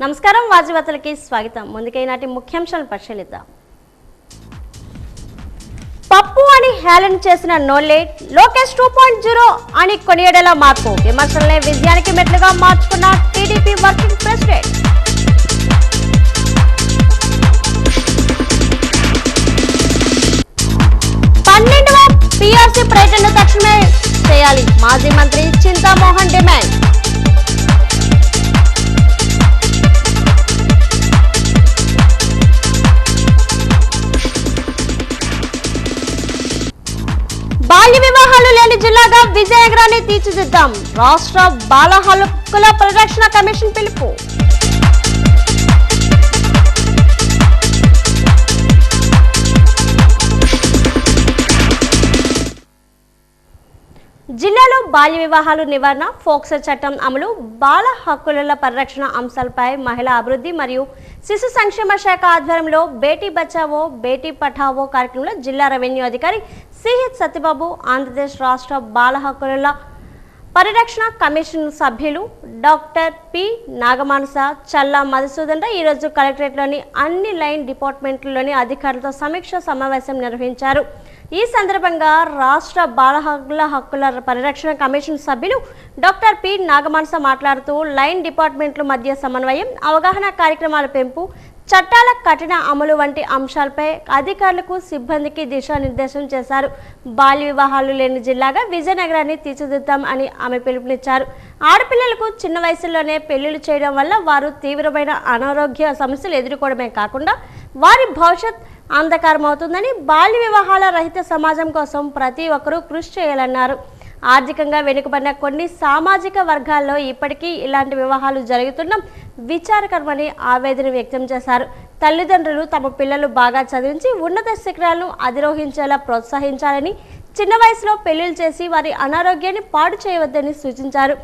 నమస్కారం వాజీవార్తలకి స్వాగతం. ముందుగా ఈనాటి ముఖ్యాంశాలను పరిశీలిద్దాం. పప్పు అని హేళన చేసిన నోలేట్ లోకేష్ 2.0 అని కొనియాడేలా మార్పు. విమర్శలనే విజయానికి మెట్లుగా మార్చుకున్న టీడీపీ వర్కింగ్ ప్రెసిడెంట్. పీఆర్సీ పర్యటన తక్షణమే చేయాలి. మాజీ మంత్రి చింతామోహన్ డిమాండ్. బాల్య వివాహాలు లేని జిల్లాగా విజయనగరాన్ని తీర్చిదిద్దాం. రాష్ట్ర బాల హక్కుల పరిరక్షణ కమిషన్ పిలుపు. జిల్లాలో బాల్య వివాహాలు నివారణ, ఫోక్సో చట్టం అమలు, బాల హక్కుల పరిరక్షణ అంశాలపై మహిళా అభివృద్ధి మరియు శిశు సంక్షేమ శాఖ ఆధ్వర్యంలో బేటీ బచావో బేటీ పఠావో కార్యక్రమంలో జిల్లా రెవెన్యూ అధికారి సిహెచ్ సత్యబాబు, ఆంధ్రప్రదేశ్ రాష్ట్ర బాల హక్కుల పరిరక్షణ కమిషన్ సభ్యులు డాక్టర్ పి నాగమానస, చల్లా మధుసూదన్ రావు ఈరోజు కలెక్టరేట్లోని అన్ని లైన్ డిపార్ట్మెంట్లలోని అధికారులతో సమీక్ష సమావేశం నిర్వహించారు. ఈ సందర్భంగా రాష్ట్ర బాల హక్కుల పరిరక్షణ కమిషన్ సభ్యులు డాక్టర్ పి నాగమానస మాట్లాడుతూ లైన్ డిపార్ట్మెంట్ల మధ్య సమన్వయం, అవగాహన కార్యక్రమాల పెంపు, చట్టాల కఠిన అమలు వంటి అంశాలపై అధికారులకు సిబ్బందికి దిశానిర్దేశం చేశారు. బాల్య వివాహాలు లేని జిల్లాగా విజయనగరాన్ని తీర్చిదిద్దాం అని ఆమె పిలుపునిచ్చారు. ఆడపిల్లలకు చిన్న వయసులోనే పెళ్లిళ్లు చేయడం వల్ల వారు తీవ్రమైన అనారోగ్య సమస్యలు ఎదుర్కోవడమే కాకుండా వారి భవిష్యత్ అంధకారమవుతుందని, బాల్య వివాహాల రహిత సమాజం కోసం ప్రతి ఒక్కరూ కృషి చేయాలన్నారు. ఆర్థికంగా వెనుకబడిన కొన్ని సామాజిక వర్గాల్లో ఇప్పటికీ ఇలాంటి వివాహాలు జరుగుతుండడం విచారకరమని ఆవేదన వ్యక్తం చేశారు. తల్లిదండ్రులు తమ పిల్లలు బాగా చదివించి ఉన్నత శిఖరాలను అధిరోహించేలా ప్రోత్సహించాలని, చిన్న వయసులో పెళ్లిళ్ళు చేసి వారి అనారోగ్యాన్ని పాడు చేయవద్దని సూచించారు.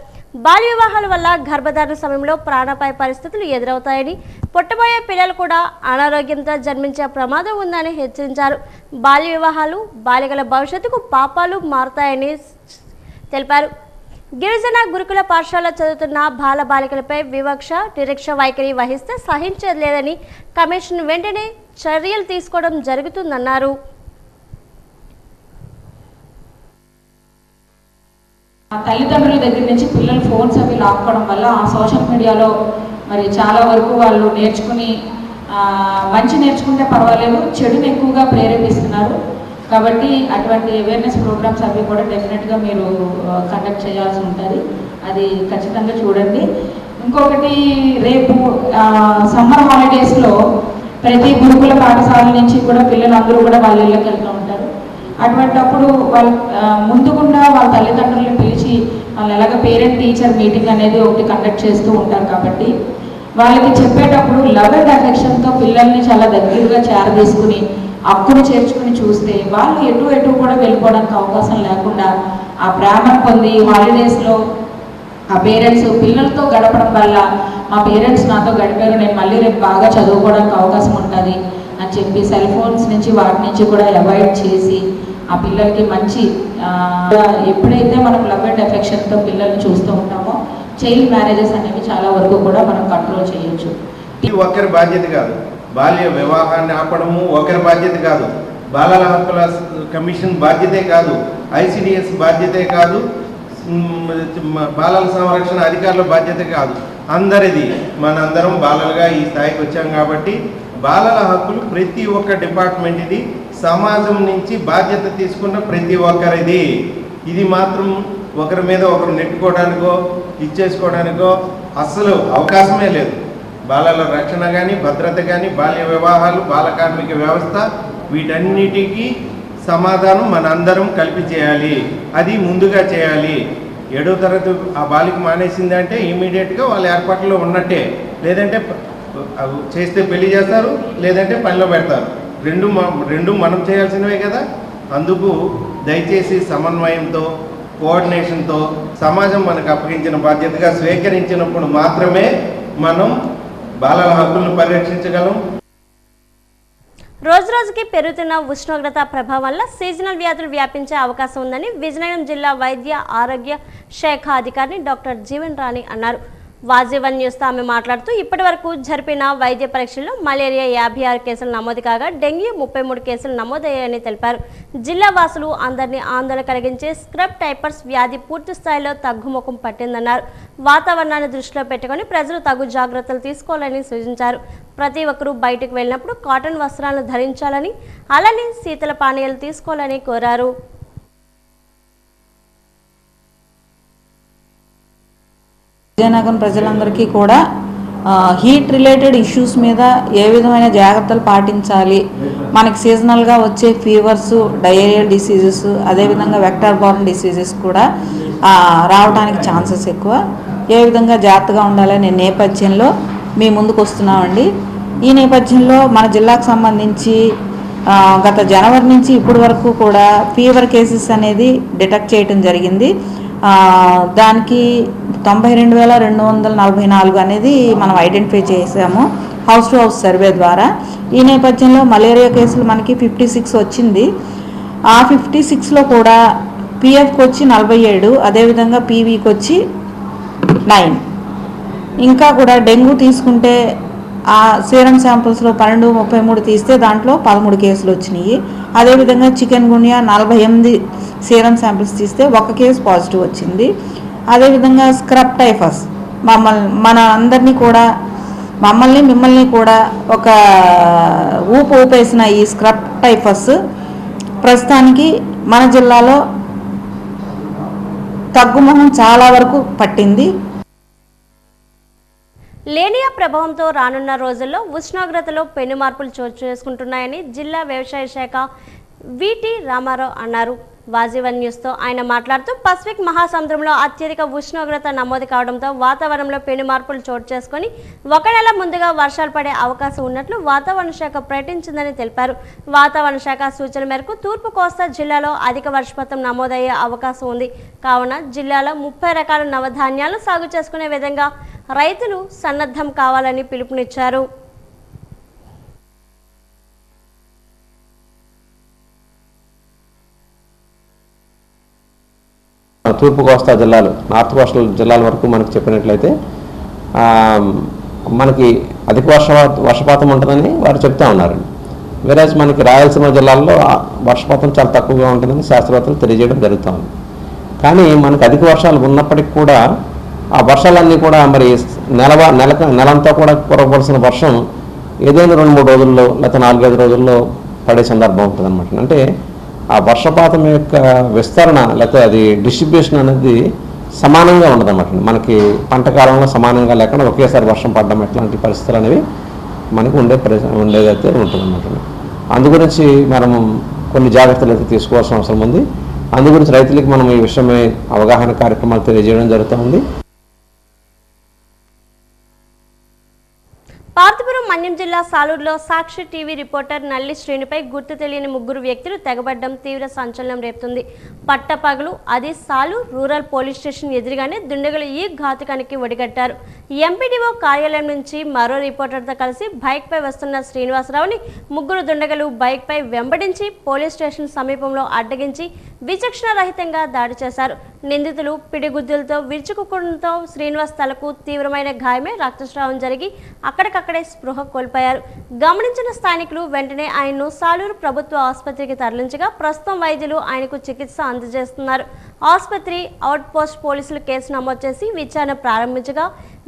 బాల్య వివాహాల వల్ల గర్భధారణ సమయంలో ప్రాణాపాయ పరిస్థితులు ఎదురవుతాయని, పుట్టబోయే పిల్లలు కూడా అనారోగ్యంతో జన్మించే ప్రమాదం ఉందని హెచ్చరించారు. బాల్య వివాహాలు బాలికల భవిష్యత్తుకు పాపాలు మారుతాయని తెలిపారు. గిరిజన గురుకుల పాఠశాల చదువుతున్న బాల బాలికలపై వివక్ష, నిరీక్ష వైఖరి వహిస్తే సహించేది లేదని, కమిషన్ వెంటనే చర్యలు తీసుకోవడం జరుగుతుందన్నారు. తల్లిదండ్రుల దగ్గర నుంచి పిల్లలు ఫోన్స్ అవి లాక్కోవడం వల్ల ఆ సోషల్ మీడియాలో మరి చాలా వరకు వాళ్ళు నేర్చుకుని మంచి నేర్చుకుంటే పర్వాలేదు, చెడుని ఎక్కువగా ప్రేరేపిస్తున్నారు. కాబట్టి అటువంటి అవేర్నెస్ ప్రోగ్రామ్స్ అవి కూడా డెఫినెట్గా మీరు కండక్ట్ చేయాల్సి ఉంటుంది. అది ఖచ్చితంగా చూడండి. ఇంకొకటి, రేపు సమ్మర్ హాలిడేస్లో ప్రతి గురుకుల పాఠశాల నుంచి కూడా పిల్లలందరూ కూడా వాళ్ళ ఇళ్ళకి వెళ్తూ ఉంటారు. అటువంటప్పుడు వాళ్ళు ముందుకుండా వాళ్ళ తల్లిదండ్రులను పిలిచి వాళ్ళు ఎలాగ పేరెంట్ టీచర్ మీటింగ్ అనేది ఒకటి కండక్ట్ చేస్తూ ఉంటారు. కాబట్టి వాళ్ళకి చెప్పేటప్పుడు లవ్ అండ్ అఫెక్షన్తో పిల్లల్ని చాలా దగ్గరగా చేరదీసుకుని అక్కును చేర్చుకుని చూస్తే వాళ్ళు ఎటు కూడా వెళ్ళిపోవడానికి అవకాశం లేకుండా ఆ ప్రేమను పొంది హాలిడేస్లో ఆ పేరెంట్స్ పిల్లలతో గడపడం వల్ల మా పేరెంట్స్ నాతో గడిపారు, నేను మళ్ళీ రేపు బాగా చదువుకోవడానికి అవకాశం ఉంటుంది అని చెప్పి సెల్ ఫోన్స్ నుంచి వాటి నుంచి కూడా అవాయిడ్ చేసి ఆ పిల్లలకి మంచి ఎప్పుడైతే మనం లవ్ అండ్ అఫెక్షన్తో పిల్లల్ని చూస్తూ ఉంటామో చైల్డ్ మ్యారేజెస్ అనేవి చాలా వరకు కూడా మనం కంట్రోల్ చేయొచ్చు. ఒకరి బాధ్యత కాదు, బాల్య వివాహాన్ని ఆపడము ఒకరి బాధ్యత కాదు, బాలల హక్కుల కమిషన్ బాధ్యతే కాదు, ఐసిడిఎస్ బాధ్యతే కాదు, బాలల సంరక్షణ అధికారుల బాధ్యత కాదు, అందరిది. మనందరం బాలలుగా ఈ స్థాయికి వచ్చాం కాబట్టి బాలల హక్కులు ప్రతి ఒక్క డిపార్ట్మెంట్ ఇది, సమాజం నుంచి బాధ్యత తీసుకున్న ప్రతి ఒక్కరిది. ఇది మాత్రం ఒకరి మీద ఒకరు నెట్టుకోవడానికో ఇచ్చేసుకోవడానికో అస్సలు అవకాశమే లేదు. బాలల రక్షణ కానీ, భద్రత కానీ, బాల్య వివాహాలు, బాల కార్మిక వ్యవస్థ, వీటన్నిటికీ సమాధానం మనందరం కలిపి చేయాలి. అది ముందుగా చేయాలి. 7వ తరగతి ఆ బాలిక మానేసింది అంటే ఇమీడియట్గా వాళ్ళ ఏర్పాట్లో ఉన్నట్టే. లేదంటే చేస్తే పెళ్లి చేస్తారు, లేదంటే పనిలో పెడతారు. రెండు మనం చేయాల్సినవే కదా. అందుకు దయచేసి సమన్వయంతో, కోఆర్డినేషన్తో సమాజం మనకు అప్పగించిన బాధ్యతగా స్వీకరించినప్పుడు మాత్రమే మనం బాలల హక్కులను పరిరక్షించగలం. రోజురోజుకి పెరుగుతున్న ఉష్ణోగ్రత ప్రభావం వల్ల సీజనల్ వ్యాధులు వ్యాపించే అవకాశం ఉందని విజయనగరం జిల్లా వైద్య ఆరోగ్య శాఖ అధికారి డాక్టర్ జీవన్ రాణి అన్నారు. వాజీవన్ న్యూస్తో ఆమె మాట్లాడుతూ ఇప్పటి వరకు జరిపిన వైద్య పరీక్షల్లో మలేరియా 56 కేసులు నమోదు కాగా డెంగీ 33 కేసులు నమోదయ్యాయని తెలిపారు. జిల్లా వాసులు అందరినీ ఆందోళన కలిగించే స్క్రబ్ టైఫస్ వ్యాధి పూర్తి స్థాయిలో తగ్గుముఖం పట్టిందన్నారు. వాతావరణాన్ని దృష్టిలో పెట్టుకుని ప్రజలు తగు జాగ్రత్తలు తీసుకోవాలని సూచించారు. ప్రతి ఒక్కరూ బయటకు వెళ్ళినప్పుడు కాటన్ వస్త్రాలను ధరించాలని, అలానే శీతల పానీయాలు తీసుకోవాలని కోరారు. విజయనగరం ప్రజలందరికీ కూడా హీట్ రిలేటెడ్ ఇష్యూస్ మీద ఏ విధమైన జాగ్రత్తలు పాటించాలి, మనకి సీజనల్గా వచ్చే ఫీవర్స్, డయేరియల్ డిసీజెస్, అదేవిధంగా వెక్టర్ బోర్న్ డిసీజెస్ కూడా రావడానికి ఛాన్సెస్ ఎక్కువ, ఏ విధంగా జాగ్రత్తగా ఉండాలనే నేపథ్యంలో మీ ముందుకు వస్తున్నామండి. ఈ నేపథ్యంలో మన జిల్లాకు సంబంధించి గత జనవరి నుంచి ఇప్పటి వరకు కూడా ఫీవర్ కేసెస్ అనేది డిటెక్ట్ చేయడం జరిగింది. దానికి 92,244 అనేది మనం ఐడెంటిఫై చేసాము హౌస్ టు హౌస్ సర్వే ద్వారా. ఈ నేపథ్యంలో మలేరియా కేసులు మనకి 56 వచ్చింది. ఆ 56లో కూడా పిఎఫ్కి వచ్చి 47, అదేవిధంగా పీవీకి వచ్చి 9. ఇంకా కూడా డెంగ్యూ తీసుకుంటే ఆ సీరం శాంపుల్స్లో 12-33 తీస్తే దాంట్లో 13 కేసులు వచ్చినాయి. అదేవిధంగా చికెన్ గున్యా 48 సీరం శాంపిల్స్ తీస్తే 1 కేసు పాజిటివ్ వచ్చింది. అదేవిధంగా స్క్రబ్ టైఫస్ మిమ్మల్ని కూడా ఒక ఊపేసిన ఈ స్క్రబ్ టైఫస్ ప్రస్తుతానికి మన జిల్లాలో తగ్గుముఖం చాలా వరకు పట్టింది. లేనియా ప్రభావంతో రానున్న రోజుల్లో ఉష్ణోగ్రతలో పెను మార్పులు చోటు చేసుకుంటున్నాయని జిల్లా వ్యవసాయ శాఖ విటి రామారావు అన్నారు. వాజీవన్ న్యూస్తో ఆయన మాట్లాడుతూ పసిఫిక్ మహాసముద్రంలో అత్యధిక ఉష్ణోగ్రత నమోదు కావడంతో వాతావరణంలో పెను మార్పులు చోటు చేసుకుని 1 నెల ముందుగా వర్షాలు పడే అవకాశం ఉన్నట్లు వాతావరణ శాఖ ప్రకటించిందని తెలిపారు. వాతావరణ శాఖ సూచన మేరకు తూర్పు కోస్తా జిల్లాలో అధిక వర్షపాతం నమోదయ్యే అవకాశం ఉంది. కావున జిల్లాలో 30 రకాల నవధాన్యాలు సాగు చేసుకునే విధంగా రైతులు సన్నద్ధం కావాలని పిలుపునిచ్చారు. తూర్పు కోస్తా జిల్లాలు, నార్త్ కోస్టల్ జిల్లాల వరకు మనకు చెప్పినట్లయితే మనకి అధిక వర్షపాతం ఉంటుందని వారు చెప్తా ఉన్నారు. వేరేజ్ మనకి రాయలసీమ జిల్లాల్లో వర్షపాతం చాలా తక్కువగా ఉంటుందని శాస్త్రవేత్తలు తెలియజేయడం జరుగుతుంది. కానీ మనకు అధిక వర్షాలు ఉన్నప్పటికీ కూడా ఆ వర్షాలన్నీ కూడా మరి నెలంతా కూడా కురవలసిన వర్షం ఏదైనా 2-3 రోజుల్లో లేకపోతే 4-5 రోజుల్లో పడే సందర్భం ఉంటుంది అనమాట. అంటే ఆ వర్షపాతం యొక్క విస్తరణ లేకపోతే అది డిస్ట్రిబ్యూషన్ అనేది సమానంగా ఉండదన్నమాట. మనకి పంట కాలంలో సమానంగా లేకుండా ఒకేసారి వర్షం పడడం ఎట్లాంటి పరిస్థితులు అనేవి మనకు ఉండేదైతే ఉంటుందన్నమాట. అందుగురించి మనం కొన్ని జాగ్రత్తలు అయితే తీసుకోవాల్సిన అవసరం ఉంది. అందుగురించి రైతులకి మనం ఈ విషయమై అవగాహన కార్యక్రమాలు తెలియజేయడం జరుగుతుంది. పార్తపురం మన్యం జిల్లా సాలూరులో సాక్షి టీవీ రిపోర్టర్ నల్లి శ్రేణిపై గుర్తు తెలియని 3 వ్యక్తులు తెగబడ్డం తీవ్ర సంచలనం రేపుతుంది. పట్టపగలు అది సాలూరు రూరల్ పోలీస్ స్టేషన్ ఎదురుగానే దుండగులు ఈ ఘాతుకానికి ఒడిగట్టారు. ఎంపీడీఓ కార్యాలయం నుంచి మరో రిపోర్టర్తో కలిసి బైక్పై వస్తున్న శ్రీనివాసరావుని 3 దుండగులు బైక్పై వెంబడించి పోలీస్ స్టేషన్ సమీపంలో అడ్డగించి విచక్షణ రహితంగా దాడి చేశారు. నిందితులు పిడిగుద్దులతో విరుచుకుకోవడంతో శ్రీనివాస్ తలకు తీవ్రమైన గాయమే రక్తస్రావం జరిగి అక్కడికక్కడే స్పృహ కోల్పోయారు. గమనించిన స్థానికులు వెంటనే ఆయన్ను సాలూరు ప్రభుత్వ ఆసుపత్రికి తరలించగా ప్రస్తుతం వైద్యులు ఆయనకు చికిత్స అందజేస్తున్నారు. ఆసుపత్రి అవుట్ పోస్ట్ పోలీసులు కేసు నమోదు చేసి విచారణ ప్రారంభించగా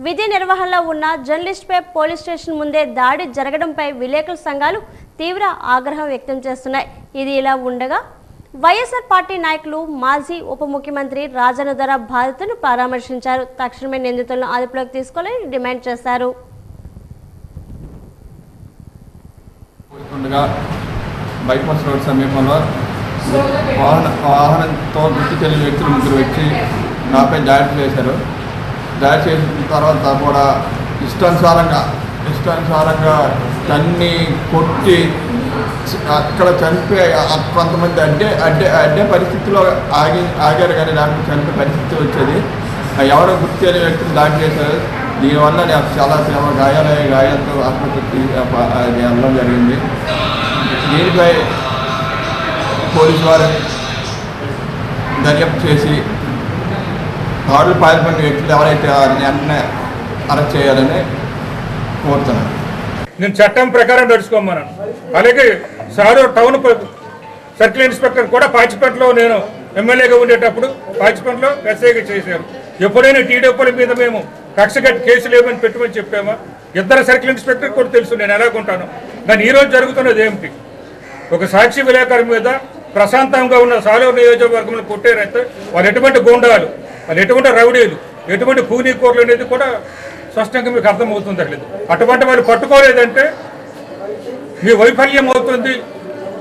విధి నిర్వహణలో ఉన్న జర్నలిస్టుపై పోలీస్ స్టేషన్ ముందే దాడి జరగడంపై విలేకరుల సంఘాలు తీవ్ర ఆగ్రహం వ్యక్తం చేస్తున్నాయి. ఇది ఇలా ఉండగా వైఎస్ఆర్ పార్టీ నాయకులు మాజీ ఉప ముఖ్యమంత్రి రాజన్న ధర బాధితులను పరామర్శించారు. తక్షణమే నిందితులను అదుపులోకి తీసుకోవాలని డిమాండ్ చేశారు. బైపాస్ రోడ్ సమీపంలో వాహనంతో గుర్తు తెలియని వ్యక్తులు 3 వచ్చి నాపై దాడి చేశారు. దాడి చేసిన తర్వాత కూడా ఇష్టానుసారంగా తన్ని కొట్టి అక్కడ చనిపోయి కొంతమంది అడ్డే పరిస్థితిలో ఆగారు కానీ నాకు చనిపోయే పరిస్థితి వచ్చేది. ఎవరో గుర్తు తెలియని వ్యక్తులు దాడి చేశారు. దీనివల్ల నాకు చాలా గాయాలతో ఆసుపత్రికి వెళ్ళడం జరిగింది. దీనిపై పోలీసు వారు దర్యాప్తు చేసి దాడులు పాల్పడిన వ్యక్తులు ఎవరైతే వెంటనే అరెస్ట్ చేయాలని కోరుతున్నాను. నేను చట్టం ప్రకారం నడుచుకోమన్నాను. అలాగే సారు టౌన్ సర్కిల్ ఇన్స్పెక్టర్ కూడా పాచిపేటలో నేను ఎమ్మెల్యేగా ఉండేటప్పుడు పాచిపేటలో ఎస్ఐగా చేశాను. ఎప్పుడైనా టీడీపీల మీద మేము కక్షగట్టి కేసులు ఏమని పెట్టమని చెప్పామా? ఇద్దరు సర్కిల్ ఇన్స్పెక్టర్ కూడా తెలుసు నేను ఎలాగుంటాను. కానీ ఈరోజు జరుగుతున్నది ఏమిటి? ఒక సాక్షి విలేకరు మీద ప్రశాంతంగా ఉన్న సాలూరు నియోజకవర్గంలో కొట్టారైతే వాళ్ళు ఎటువంటి గూండాలు, వాళ్ళు ఎటువంటి రౌడీలు, ఎటువంటి కూలీకోర్లు అనేది కూడా స్పష్టంగా మీకు అర్థమవుతుంది. లేదు అటువంటి వాళ్ళు పట్టుకోలేదంటే మీ వైఫల్యం అవుతుంది.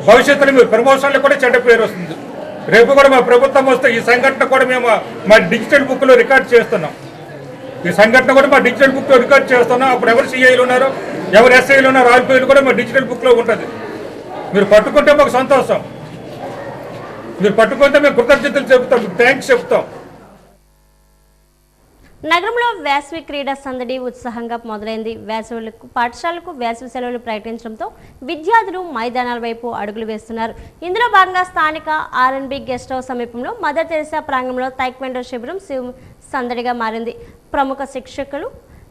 భవిష్యత్తులో మీ ప్రమోషన్లు కూడా చెడ్డ పేరు వస్తుంది. రేపు కూడా మా ప్రభుత్వం వస్తే ఈ సంఘటన కూడా మేము మా డిజిటల్ బుక్లో రికార్డ్ చేస్తున్నాం. ఈ సంఘటన కూడా మా డిజిటల్ బుక్లో రికార్డ్ చేస్తున్నాం. అప్పుడు ఎవరు సిఐలు ఉన్నారో, ఎవరు ఎస్ఐలు ఉన్నారో, ఆర్పీలు కూడా మా డిజిటల్ బుక్లో ఉంటుంది. మీరు పట్టుకుంటే మాకు సంతోషం, మీరు పట్టుకుంటే మేము కృతజ్ఞతలు చెప్తాం, మీకు థ్యాంక్స్ చెప్తాం. నగరంలో వేసవి క్రీడా సందడి ఉత్సాహంగా మొదలైంది. పాఠశాలకు వేసవి సెలవులు ప్రకటించడంతో విద్యార్థులు మైదానాల వైపు అడుగులు వేస్తున్నారు. ఇందులో భాగంగా స్థానిక ఆర్ఎన్బి గెస్ట్ హౌస్ సమీపంలో మదర్ తెరెసా ప్రాంగణంలో తైక్వాండో శిబిరం సందడిగా మారింది. ప్రముఖ శిక్షకులు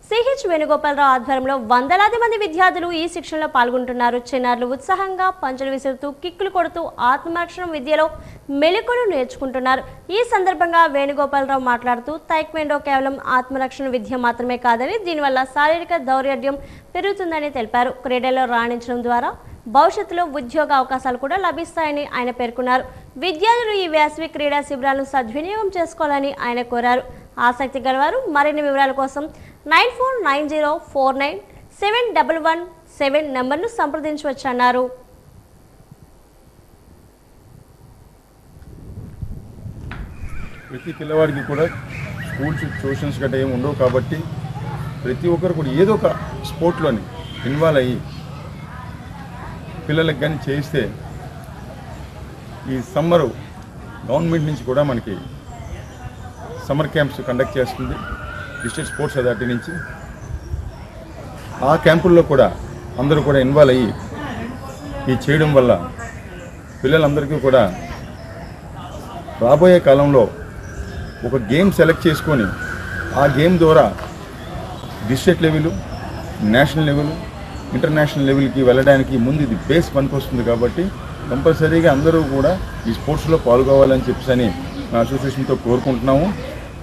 సిహెచ్ వేణుగోపాలరావు ఆధ్వర్యంలో వందలాది మంది విద్యార్థులు ఈ శిక్షణలో పాల్గొంటున్నారు. చిన్నారులు ఉత్సాహంగా పంచులు విసురుతూ, కిక్కులు కొడుతూ ఆత్మరక్షణ విద్యలో మెళకువలు నేర్చుకుంటున్నారు. ఈ సందర్భంగా వేణుగోపాలరావు మాట్లాడుతూ తైక్వాండో కేవలం ఆత్మరక్షణ విద్య మాత్రమే కాదని, దీనివల్ల శారీరక దౌర్బల్యం పెరుగుతుందని తెలిపారు. క్రీడల్లో రాణించడం ద్వారా భవిష్యత్తులో ఉద్యోగ అవకాశాలు కూడా లభిస్తాయని ఆయన పేర్కొన్నారు. విద్యార్థులు ఈ వేసవి క్రీడా శిబిరాలను సద్వినియోగం చేసుకోవాలని ఆయన కోరారు. ఆసక్తి గలవారు మరిన్ని వివరాల కోసం 9490497117 నంబర్ను సంప్రదించవచ్చన్నారు. ప్రతి పిల్లవాడికి కూడా స్కూల్స్ ట్యూషన్స్ గట్రా ఏమి ఉండవు కాబట్టి ప్రతి ఒక్కరు కూడా ఏదో ఒక స్పోర్ట్లోని ఇన్వాల్వ్ అయ్యి పిల్లలకు కానీ చేయిస్తే ఈ సమ్మరు గవర్నమెంట్ నుంచి కూడా మనకి సమ్మర్ క్యాంప్స్ కండక్ట్ చేస్తుంది డిస్ట్రిక్ట్ స్పోర్ట్స్ అథారిటీ నుంచి. ఆ క్యాంపుల్లో కూడా అందరూ కూడా ఇన్వాల్వ్ అయ్యి ఈ చేయడం వల్ల పిల్లలందరికీ కూడా రాబోయే కాలంలో ఒక గేమ్ సెలెక్ట్ చేసుకొని ఆ గేమ్ ద్వారా district level, national level, international లెవెల్కి వెళ్ళడానికి ముందు ఇది బేస్ పనికొస్తుంది. కాబట్టి కంపల్సరీగా అందరూ కూడా ఈ స్పోర్ట్స్లో పాల్గొవాలని చెప్పేసి మా అసోసియేషన్తో కోరుకుంటున్నాము.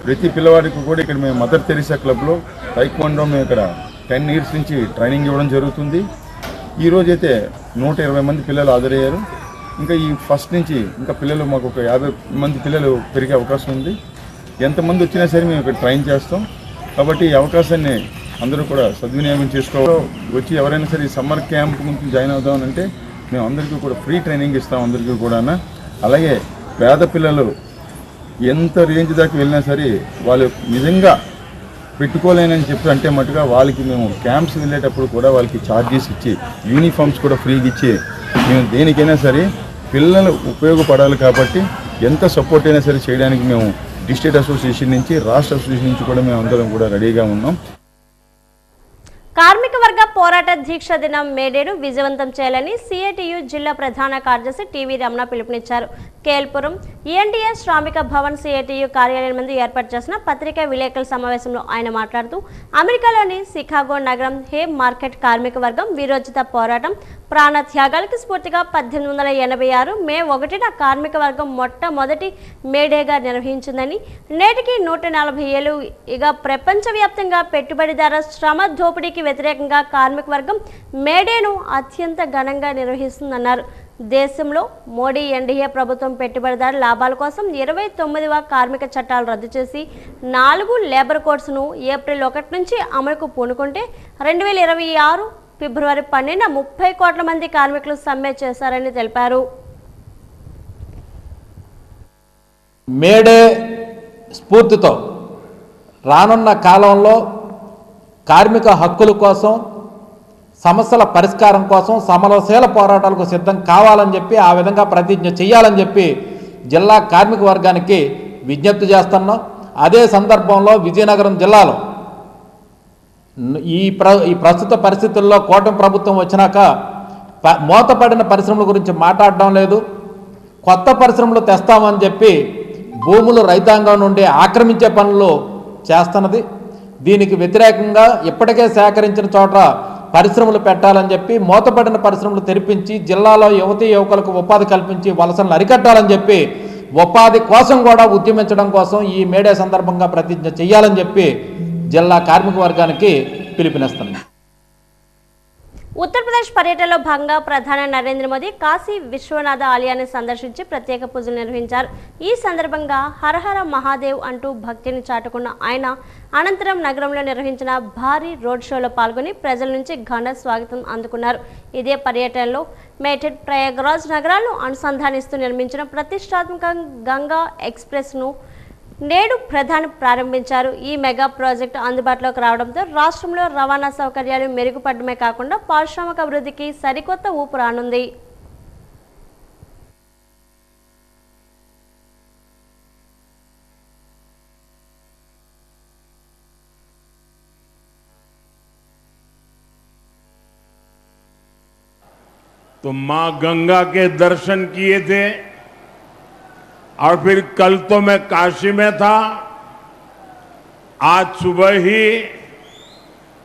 ప్రతి పిల్లవాడికి కూడా ఇక్కడ మేము మదర్ తెరెసా క్లబ్లో టైక్వాండో మేము ఇక్కడ 10 years నుంచి ట్రైనింగ్ ఇవ్వడం జరుగుతుంది. ఈరోజైతే 120 మంది పిల్లలు హాజరయ్యారు. ఇంకా ఈ ఫస్ట్ నుంచి ఇంకా పిల్లలు మాకు ఒక 50 మంది పిల్లలు పెరిగే అవకాశం ఉంది. ఎంతమంది వచ్చినా సరే మేము ఇక్కడ ట్రైన్ చేస్తాం. కాబట్టి ఈ అవకాశాన్ని అందరూ కూడా సద్వినియోగం చేసుకోవాలి. వచ్చి ఎవరైనా సరే ఈ సమ్మర్ క్యాంప్ గురించి జాయిన్ అవుదామనంటే మేము అందరికీ కూడా ఫ్రీ ట్రైనింగ్ ఇస్తాం అందరికీ కూడా. అలాగే పేద పిల్లలు ఎంత రేంజ్ దాకా వెళ్ళినా సరే వాళ్ళు నిజంగా పెట్టుకోలేనని చెప్పి అంటే మటుగా వాళ్ళకి మేము క్యాంప్స్ వెళ్ళేటప్పుడు కూడా వాళ్ళకి ఛార్జెస్ ఇచ్చి యూనిఫామ్స్ కూడా ఫ్రీగా ఇచ్చి మేము దేనికైనా సరే పిల్లలు ఉపయోగపడాలి కాబట్టి ఎంత సపోర్ట్ అయినా సరే చేయడానికి మేము డిస్ట్రిక్ట్ అసోసియేషన్ నుంచి, రాష్ట్ర అసోసియేషన్ నుంచి కూడా మేము అందరం కూడా రెడీగా ఉన్నాం. కార్మిక వర్గ పోరాట దీక్ష దినం మేడేను విజయవంతం చేయాలని సిఐటియు జిల్లా ప్రధాన కార్యదర్శి టీవీ రమణ పిలుపునిచ్చారు. కేల్పురం ఈఎన్టీఎస్ శ్రామిక భవన్ సిఐటియు కార్యాలయం ముందు ఏర్పాటు చేసిన పత్రికా విలేకరుల సమావేశంలో ఆయన మాట్లాడుతూ అమెరికాలోని షికాగో నగరం హేమ్ మార్కెట్ కార్మిక వర్గం వీరోచిత పోరాటం ప్రాణ త్యాగాలకు స్ఫూర్తిగా 1886 మే 1న కార్మిక వర్గం మొట్టమొదటి మేడేగా నిర్వహించిందని, నేటికి 140 ఏళ్లు ఇక ప్రపంచవ్యాప్తంగా పెట్టుబడిదార శ్రమ దోపిడీకి వ్యతిరేకంగా కార్మిక వర్గం మేడేను అత్యంత ఘనంగా నిర్వహిస్తుందన్నారు. దేశంలో మోడీ ఎన్డీఏ ప్రభుత్వం పెట్టుబడిదారు లాభాల కోసం 29వ కార్మిక చట్టాలు రద్దు చేసి 4 లేబర్ కోడ్స్ను ఏప్రిల్ 1 నుంచి అమలుకు పూనుకుంటే 2026 ఫిబ్రవరి 12న 30 కోట్ల మంది కార్మికులు సమ్మె చేశారని తెలిపారు. మేడే స్ఫూర్తితో రానున్న కాలంలో కార్మిక హక్కుల కోసం, సమస్యల పరిష్కారం కోసం సమరశీల పోరాటాలకు సిద్ధం కావాలని చెప్పి, ఆ విధంగా ప్రతిజ్ఞ చేయాలని చెప్పి జిల్లా కార్మిక వర్గానికి విజ్ఞప్తి చేస్తున్నాం. అదే సందర్భంలో విజయనగరం జిల్లాలో ఈ ప్రస్తుత పరిస్థితుల్లో కూటమి ప్రభుత్వం వచ్చినాక మూతపడిన పరిశ్రమల గురించి మాట్లాడడం లేదు, కొత్త పరిశ్రమలు తెస్తామని చెప్పి భూములు రైతాంగం నుండి ఆక్రమించే పనులు చేస్తున్నది. దీనికి వ్యతిరేకంగా ఇప్పటికే సేకరించిన చోట పరిశ్రమలు పెట్టాలని చెప్పి, మూతపడిన పరిశ్రమలు తెరిపించి జిల్లాలో యువతీ యువకులకు ఉపాధి కల్పించి వలసలను అరికట్టాలని చెప్పి, ఉపాధి కోసం కూడా ఉద్యమించడం కోసం ఈ మేడే సందర్భంగా ప్రతిజ్ఞ చేయాలని చెప్పి జిల్లా కార్మిక వర్గానికి పిలుపునిస్తున్నాం. ఉత్తరప్రదేశ్ పర్యటనలో భాగంగా ప్రధాని నరేంద్ర మోదీ కాశీ విశ్వనాథ ఆలయాన్ని సందర్శించి ప్రత్యేక పూజలు నిర్వహించారు. ఈ సందర్భంగా హరహర మహాదేవ్ అంటూ భక్తిని చాటుకున్న ఆయన అనంతరం నగరంలో నిర్వహించిన భారీ రోడ్ షోలో పాల్గొని ప్రజల నుంచి ఘన స్వాగతం అందుకున్నారు. ఇదే పర్యటనలో మేటెడ్, ప్రయాగ్రాజ్ నగరాలను అనుసంధానిస్తూ నిర్మించిన ప్రతిష్టాత్మక గంగా ఎక్స్ప్రెస్ను నేడు ప్రధాని ప్రారంభించారు. ఈ మెగా ప్రాజెక్టు అందుబాటులోకి రావడంతో రాష్ట్రంలో రవాణా సౌకర్యాలు మెరుగుపడమే కాకుండా పారిశ్రామిక అభివృద్ధికి సరికొత్త ఊపు రానుంది. तो मां गंगा के दर्शन किए थे और फिर कल तो मैं काशी में था, आज सुबह ही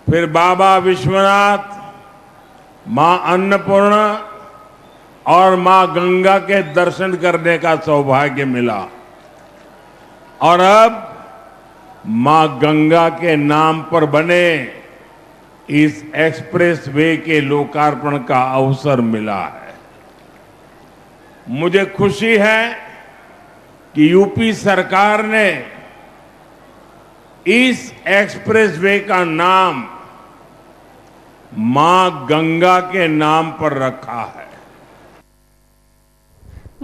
फिर बाबा विश्वनाथ, मां अन्नपूर्णा और मां गंगा के दर्शन करने का सौभाग्य मिला। और अब मां गंगा के नाम पर बने इस एक्सप्रेसवे के लोकार्पण का अवसर मिला है। मुझे खुशी है कि यूपी सरकार ने इस एक्सप्रेसवे का नाम मां गंगा के नाम पर रखा है।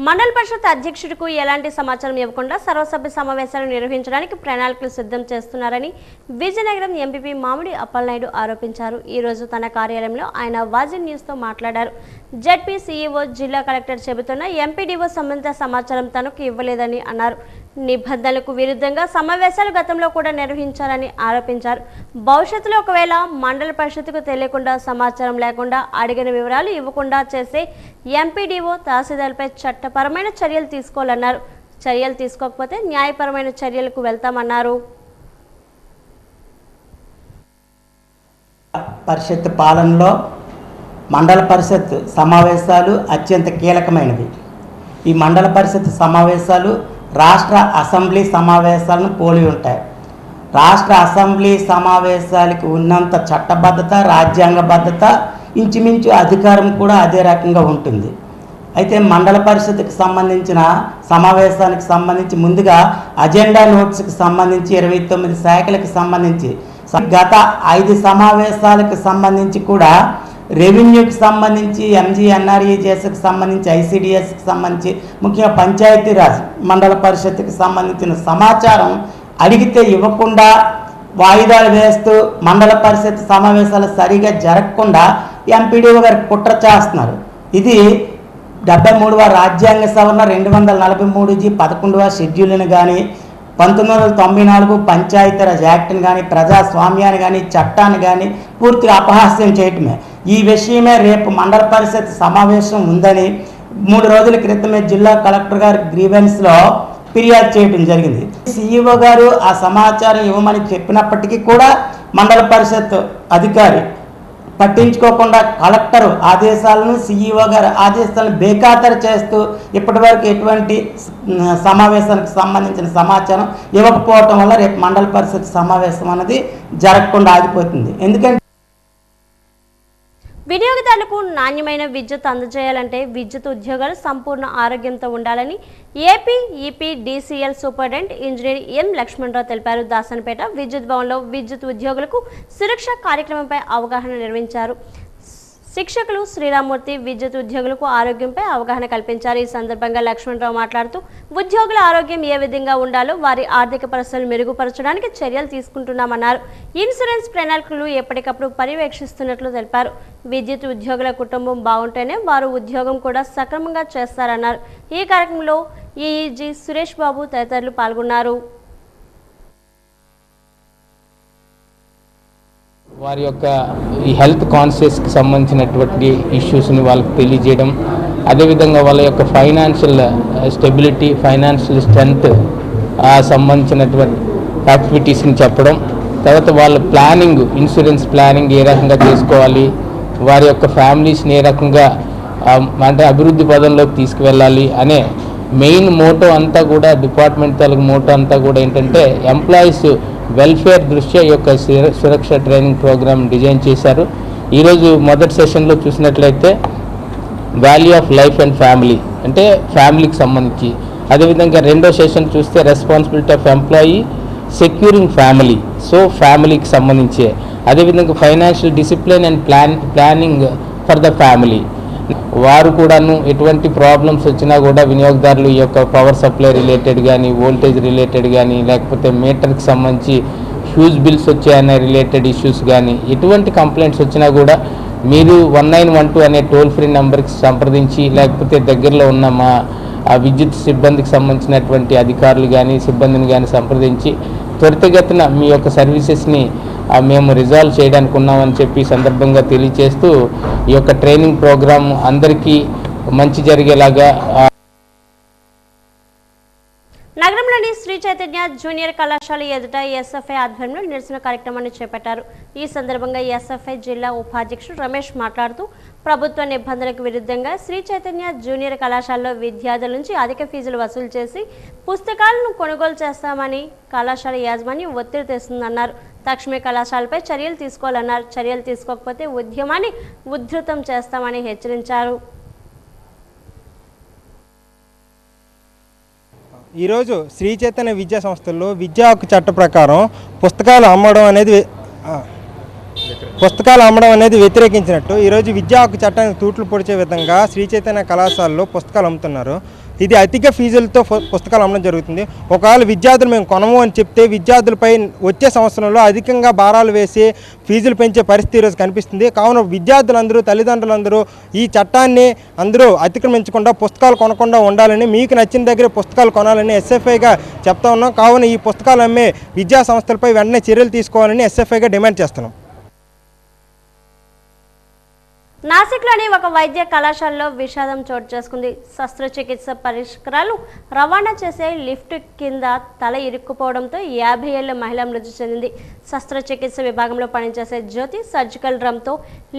మండల పరిషత్ అధ్యక్షుడికి ఎలాంటి సమాచారం ఇవ్వకుండా సర్వసభ్య సమావేశాలు నిర్వహించడానికి ప్రణాళికలు సిద్ధం చేస్తున్నారని విజయనగరం ఎంపీపీ మామిడి అప్పలనాయుడు ఆరోపించారు. ఈ రోజు తన కార్యాలయంలో ఆయన వాజన్ న్యూస్తో మాట్లాడారు. జెడ్పీ సీఈఓ, జిల్లా కలెక్టర్ చెబుతున్న ఎంపీడీఓ సంబంధిత సమాచారం తనకు ఇవ్వలేదని అన్నారు. నిబంధనలకు విరుద్ధంగా సమావేశాలు గతంలో కూడా నిర్వహించారని ఆరోపించారు. భవిష్యత్తులో ఒకవేళ మండల పరిషత్కు తెలియకుండా, సమాచారం లేకుండా, అడిగిన వివరాలు ఇవ్వకుండా చేసే ఎంపీడీఓ, తహసీల్దార్పై చట్టపరమైన చర్యలు తీసుకోవాలన్నారు. చర్యలు తీసుకోకపోతే న్యాయపరమైన చర్యలకు వెళ్తామన్నారు. పరిషత్ పాలనలో మండల పరిషత్ సమావేశాలు అత్యంత కీలకమైనవి. ఈ మండల పరిషత్ సమావేశాలు రాష్ట్ర అసెంబ్లీ సమావేశాలను పోలి ఉంటాయి. రాష్ట్ర అసెంబ్లీ సమావేశాలకి ఉన్నంత చట్టబద్ధత, రాజ్యాంగబద్ధత, ఇంచుమించు అధికారం కూడా అదే రకంగా ఉంటుంది. అయితే మండల పరిషత్కి సంబంధించిన సమావేశానికి సంబంధించి ముందుగా అజెండా నోట్స్కి సంబంధించి 29 శాఖలకు సంబంధించి గత 5 సమావేశాలకు సంబంధించి కూడా రెవెన్యూకి సంబంధించి, ఎంజీఎన్ఆర్ఈజీఎస్కి సంబంధించి, ఐసిడిఎస్కి సంబంధించి, ముఖ్యంగా పంచాయతీరాజ్ మండల పరిషత్కి సంబంధించిన సమాచారం అడిగితే ఇవ్వకుండా వాయిదాలు వేస్తూ మండల పరిషత్ సమావేశాలు సరిగా జరగకుండా ఎంపీడీఓ గారు కుట్ర చేస్తున్నారు. ఇది 73వ రాజ్యాంగ సవరణ, 243G 11వ షెడ్యూల్ని కానీ, 1994 పంచాయతీరాజ్ యాక్ట్ని కానీ, ప్రజాస్వామ్యాన్ని కానీ, చట్టాన్ని కానీ పూర్తిగా అపహాస్యం చేయటమే. ఈ విషయమే రేపు మండల పరిషత్ సమావేశం ఉందని 3 రోజుల క్రితమే జిల్లా కలెక్టర్ గారి గ్రీవెన్స్లో ఫిర్యాదు చేయడం జరిగింది. సీఈఓ గారు ఆ సమాచారం ఇవ్వమని చెప్పినప్పటికీ కూడా మండల పరిషత్ అధికారి పట్టించుకోకుండా కలెక్టర్ ఆదేశాలను, సీఈఓ గారి ఆదేశాలను బేఖాతరు చేస్తూ ఇప్పటివరకు ఎటువంటి సమావేశానికి సంబంధించిన సమాచారం ఇవ్వకపోవటం వల్ల రేపు మండల పరిషత్ సమావేశం అనేది జరగకుండా ఆగిపోతుంది. ఎందుకంటే వినియోగదారులకు నాణ్యమైన విద్యుత్ అందజేయాలంటే విద్యుత్ ఉద్యోగాలు సంపూర్ణ ఆరోగ్యంతో ఉండాలని ఏపీ ఈపీడీసీఎల్ సూపరింటెండెంట్ ఇంజనీర్ ఎం లక్ష్మణరావు తెలిపారు. దాసనపేట విద్యుత్ భవన్లో విద్యుత్ ఉద్యోగులకు సురక్ష కార్యక్రమంపై అవగాహన నిర్వహించారు. శిక్షకులు శ్రీరామూర్తి విద్యుత్ ఉద్యోగులకు ఆరోగ్యంపై అవగాహన కల్పించారు. ఈ సందర్భంగా లక్ష్మణరావు మాట్లాడుతూ ఉద్యోగుల ఆరోగ్యం ఏ విధంగా ఉండాలో, వారి ఆర్థిక పరిస్థితులు మెరుగుపరచడానికి చర్యలు తీసుకుంటున్నామన్నారు. ఇన్సూరెన్స్ ప్రణాళికలు ఎప్పటికప్పుడు పర్యవేక్షిస్తున్నట్లు తెలిపారు. విద్యుత్ ఉద్యోగుల కుటుంబం బాగుంటేనే వారు ఉద్యోగం కూడా సక్రమంగా చేస్తారన్నారు. ఈ కార్యక్రమంలో ఈఈజీ సురేష్ బాబు తదితరులు పాల్గొన్నారు. వారి యొక్క ఈ హెల్త్ కాన్షియస్కి సంబంధించినటువంటి ఇష్యూస్ని వాళ్ళకి తెలియజేయడం, అదేవిధంగా వాళ్ళ యొక్క ఫైనాన్షియల్ స్టెబిలిటీ, ఫైనాన్షియల్ స్ట్రెంగ్త్ సంబంధించినటువంటి యాక్టివిటీస్ని చెప్పడం, తర్వాత వాళ్ళ ప్లానింగ్, ఇన్సూరెన్స్ ప్లానింగ్ ఏ రకంగా చేసుకోవాలి, వారి యొక్క ఫ్యామిలీస్ని ఏ రకంగా అంటే అభివృద్ధి పదంలోకి తీసుకువెళ్ళాలి అనే మెయిన్ మోటో అంతా కూడా, డిపార్ట్మెంట్ తాలూకు మోటో అంతా కూడా ఏంటంటే ఎంప్లాయీస్ వెల్ఫేర్ దృష్ట్యా ఈ యొక్క సురక్ష ట్రైనింగ్ ప్రోగ్రామ్ డిజైన్ చేశారు. ఈరోజు మొదటి సెషన్లో చూసినట్లయితే value of life and family అంటే ఫ్యామిలీకి సంబంధించి, అదేవిధంగా రెండో సెషన్ చూస్తే responsibility of employee securing family, so ఫ్యామిలీకి సంబంధించే, అదేవిధంగా financial discipline and planning for the family. వారు కూడాను ఎటువంటి ప్రాబ్లమ్స్ వచ్చినా కూడా వినియోగదారులు ఈ యొక్క పవర్ సప్లై రిలేటెడ్ కానీ, వోల్టేజ్ రిలేటెడ్ కానీ, లేకపోతే మీటర్కి సంబంధించి హ్యూజ్ బిల్స్ వచ్చాయనే రిలేటెడ్ ఇష్యూస్ కానీ, ఎటువంటి కంప్లైంట్స్ వచ్చినా కూడా మీరు 1912 అనే టోల్ ఫ్రీ నెంబర్కి సంప్రదించి, లేకపోతే దగ్గరలో ఉన్న మా విద్యుత్ సిబ్బందికి సంబంధించినటువంటి అధికారులు కానీ సిబ్బందిని కానీ సంప్రదించి త్వరితగతిన మీ యొక్క సర్వీసెస్ని మేము రిజాల్వ్ చేయడానికి ఉన్నామని చెప్పి సందర్భంగా తెలియజేస్తూ ఈ యొక్క ట్రైనింగ్ ప్రోగ్రాం అందరికీ మంచి జరిగేలాగా నగరంలోని శ్రీ చైతన్య జూనియర్ కళాశాల ఎదుట ఎస్ఎఫ్ఐ ఆధ్వర్యంలో నిరసన కార్యక్రమాన్ని చేపట్టారు. ఈ సందర్భంగా ఎస్ఎఫ్ఐ జిల్లా ఉపాధ్యక్షుడు రమేష్ మాట్లాడుతూ ప్రభుత్వ నిబంధనలకు విరుద్ధంగా శ్రీ చైతన్య జూనియర్ కళాశాలలో విద్యార్థుల నుంచి అధిక ఫీజులు వసూలు చేసి పుస్తకాలను కొనుగోలు చేస్తామని కళాశాల యాజమాన్యం ఒత్తిడి తెస్తుందన్నారు. తక్షణమే కళాశాలపై చర్యలు తీసుకోవాలన్నారు. చర్యలు తీసుకోకపోతే ఉద్యమాన్ని ఉధృతం చేస్తామని హెచ్చరించారు. ఈరోజు శ్రీ చైతన్య విద్యా సంస్థల్లో విద్యా హక్కు చట్ట ప్రకారం పుస్తకాలు అమ్మడం అనేది వ్యతిరేకించినట్టు ఈరోజు విద్యా హక్కు చట్టానికి తూట్లు పొడిచే విధంగా శ్రీ చైతన్య కళాశాలలో పుస్తకాలు అమ్ముతున్నారు. ఇది అధిక ఫీజులతో పుస్తకాలు అమ్మడం జరుగుతుంది. ఒకవేళ విద్యార్థులు మేము కొనము అని చెప్తే విద్యార్థులపై వచ్చే సంవత్సరంలో అధికంగా భారాలు వేసి ఫీజులు పెంచే పరిస్థితి ఈరోజు కనిపిస్తుంది. కావున విద్యార్థులందరూ, తల్లిదండ్రులందరూ ఈ చట్టాన్ని అందరూ అతిక్రమించకుండా పుస్తకాలు కొనకుండా ఉండాలని, మీకు నచ్చిన దగ్గర పుస్తకాలు కొనాలని ఎస్ఎఫ్ఐగా చెప్తా ఉన్నాం. కావున ఈ పుస్తకాలు అమ్మే విద్యా సంస్థలపై వెంటనే చర్యలు తీసుకోవాలని ఎస్ఎఫ్ఐగా డిమాండ్ చేస్తున్నాం. నాసిక్లోని ఒక వైద్య కళాశాలలో విషాదం చోటు చేసుకుంది. శస్త్రచికిత్స పరిష్కారాలు రవాణా చేసే లిఫ్ట్ కింద తల ఇరుక్కుపోవడంతో 50 ఏళ్ల మహిళ మృతి చెందింది. శస్త్రచికిత్స విభాగంలో పనిచేసే జ్యోతి సర్జికల్ డ్రమ్తో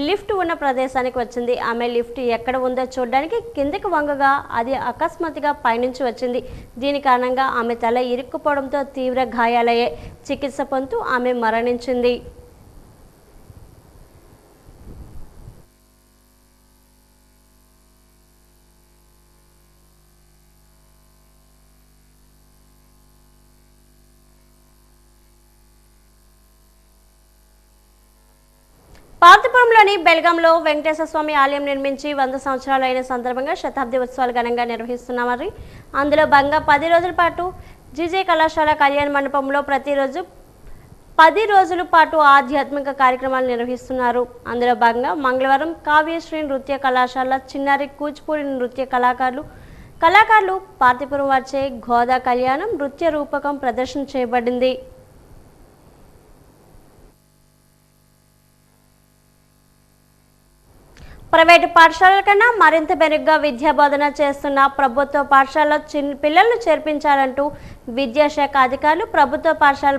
లిఫ్ట్ ఉన్న ప్రదేశానికి వచ్చింది. ఆమె లిఫ్ట్ ఎక్కడ ఉందో చూడడానికి కిందకి వంగగా అది అకస్మాత్తుగా పైనుంచి వచ్చింది. దీని కారణంగా ఆమె తల ఇరుక్కుపోవడంతో తీవ్ర గాయాలయ్యాయి. చికిత్స పొందుతూ ఆమె మరణించింది. పార్తపురంలోని బెల్గాంలో వెంకటేశ్వర స్వామి ఆలయం నిర్మించి 100 సంవత్సరాలు అయిన సందర్భంగా శతాబ్ది ఉత్సవాలు ఘనంగా నిర్వహిస్తున్నామని, అందులో భాగంగా 10 రోజుల పాటు జీజే కళాశాల కళ్యాణ మండపంలో ప్రతిరోజు 10 రోజుల పాటు ఆధ్యాత్మిక కార్యక్రమాలు నిర్వహిస్తున్నారు. అందులో భాగంగా మంగళవారం కావ్యశ్రీ నృత్య కళాశాల చిన్నారి కూచిపూడి నృత్య కళాకారులు పార్తపురం వారిచే గోదా కళ్యాణం నృత్య రూపకం ప్రదర్శన చేయబడింది. ప్రైవేటు పాఠశాలల కన్నా మరింత మెరుగ్గా విద్యాబోధన చేస్తున్న ప్రభుత్వ పాఠశాలలో పిల్లలను చేర్పించాలంటూ విద్యాశాఖ అధికారులు, ప్రభుత్వ పాఠశాల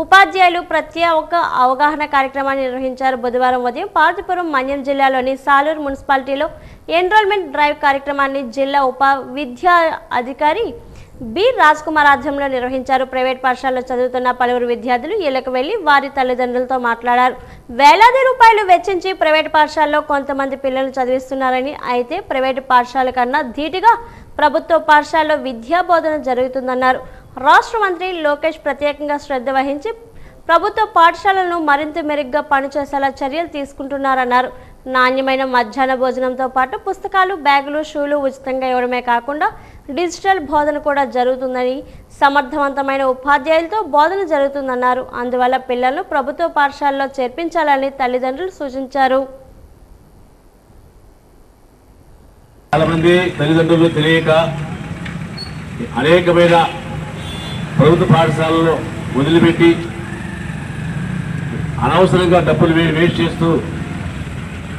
ఉపాధ్యాయులు ప్రత్యేక అవగాహన కార్యక్రమాన్ని నిర్వహించారు. బుధవారం ఉదయం పార్తపురం మన్యం జిల్లాలోని సాలూరు మున్సిపాలిటీలో ఎన్రోల్మెంట్ డ్రైవ్ కార్యక్రమాన్ని జిల్లా విద్యా అధికారి బి రాజ్ కుమార్ ఆధ్వర్యంలో నిర్వహించారు. ప్రైవేట్ పాఠశాలలో చదువుతున్న పలువురు విద్యార్థులు ఇళ్లకు వెళ్లి వారి తల్లిదండ్రులతో మాట్లాడారు. వేలాది రూపాయలు వెచ్చించి ప్రైవేట్ పాఠశాలలో కొంతమంది పిల్లలు చదివిస్తున్నారని, అయితే ప్రైవేటు పాఠశాల కన్నా ధీటుగా ప్రభుత్వ పాఠశాలలో విద్యా బోధన జరుగుతుందన్నారు. రాష్ట్ర మంత్రి లోకేష్ ప్రత్యేకంగా శ్రద్ధ వహించి ప్రభుత్వ పాఠశాలలను మరింత మెరుగ్గా పనిచేసేలా చర్యలు తీసుకుంటున్నారన్నారు. నాణ్యమైన మధ్యాహ్న భోజనంతో పాటు పుస్తకాలు, బ్యాగులు, షూలు ఉచితంగా ఇవ్వడమే కాకుండా డిజిటల్ బోధన కూడా జరుగుతుందని, సమర్థవంతమైన ఉపాధ్యాయులతో బోధన జరుగుతుందన్నారు. అందువల్ల పిల్లలను ప్రభుత్వ పాఠశాలలో చేర్పించాలని తల్లిదండ్రులు సూచించారు. చాలా మంది తల్లిదండ్రులు తెలియక అనేకమైన ప్రభుత్వ పాఠశాలలో వదిలిపెట్టి అనవసరంగా డబ్బులు వేస్ట్ చేస్తూ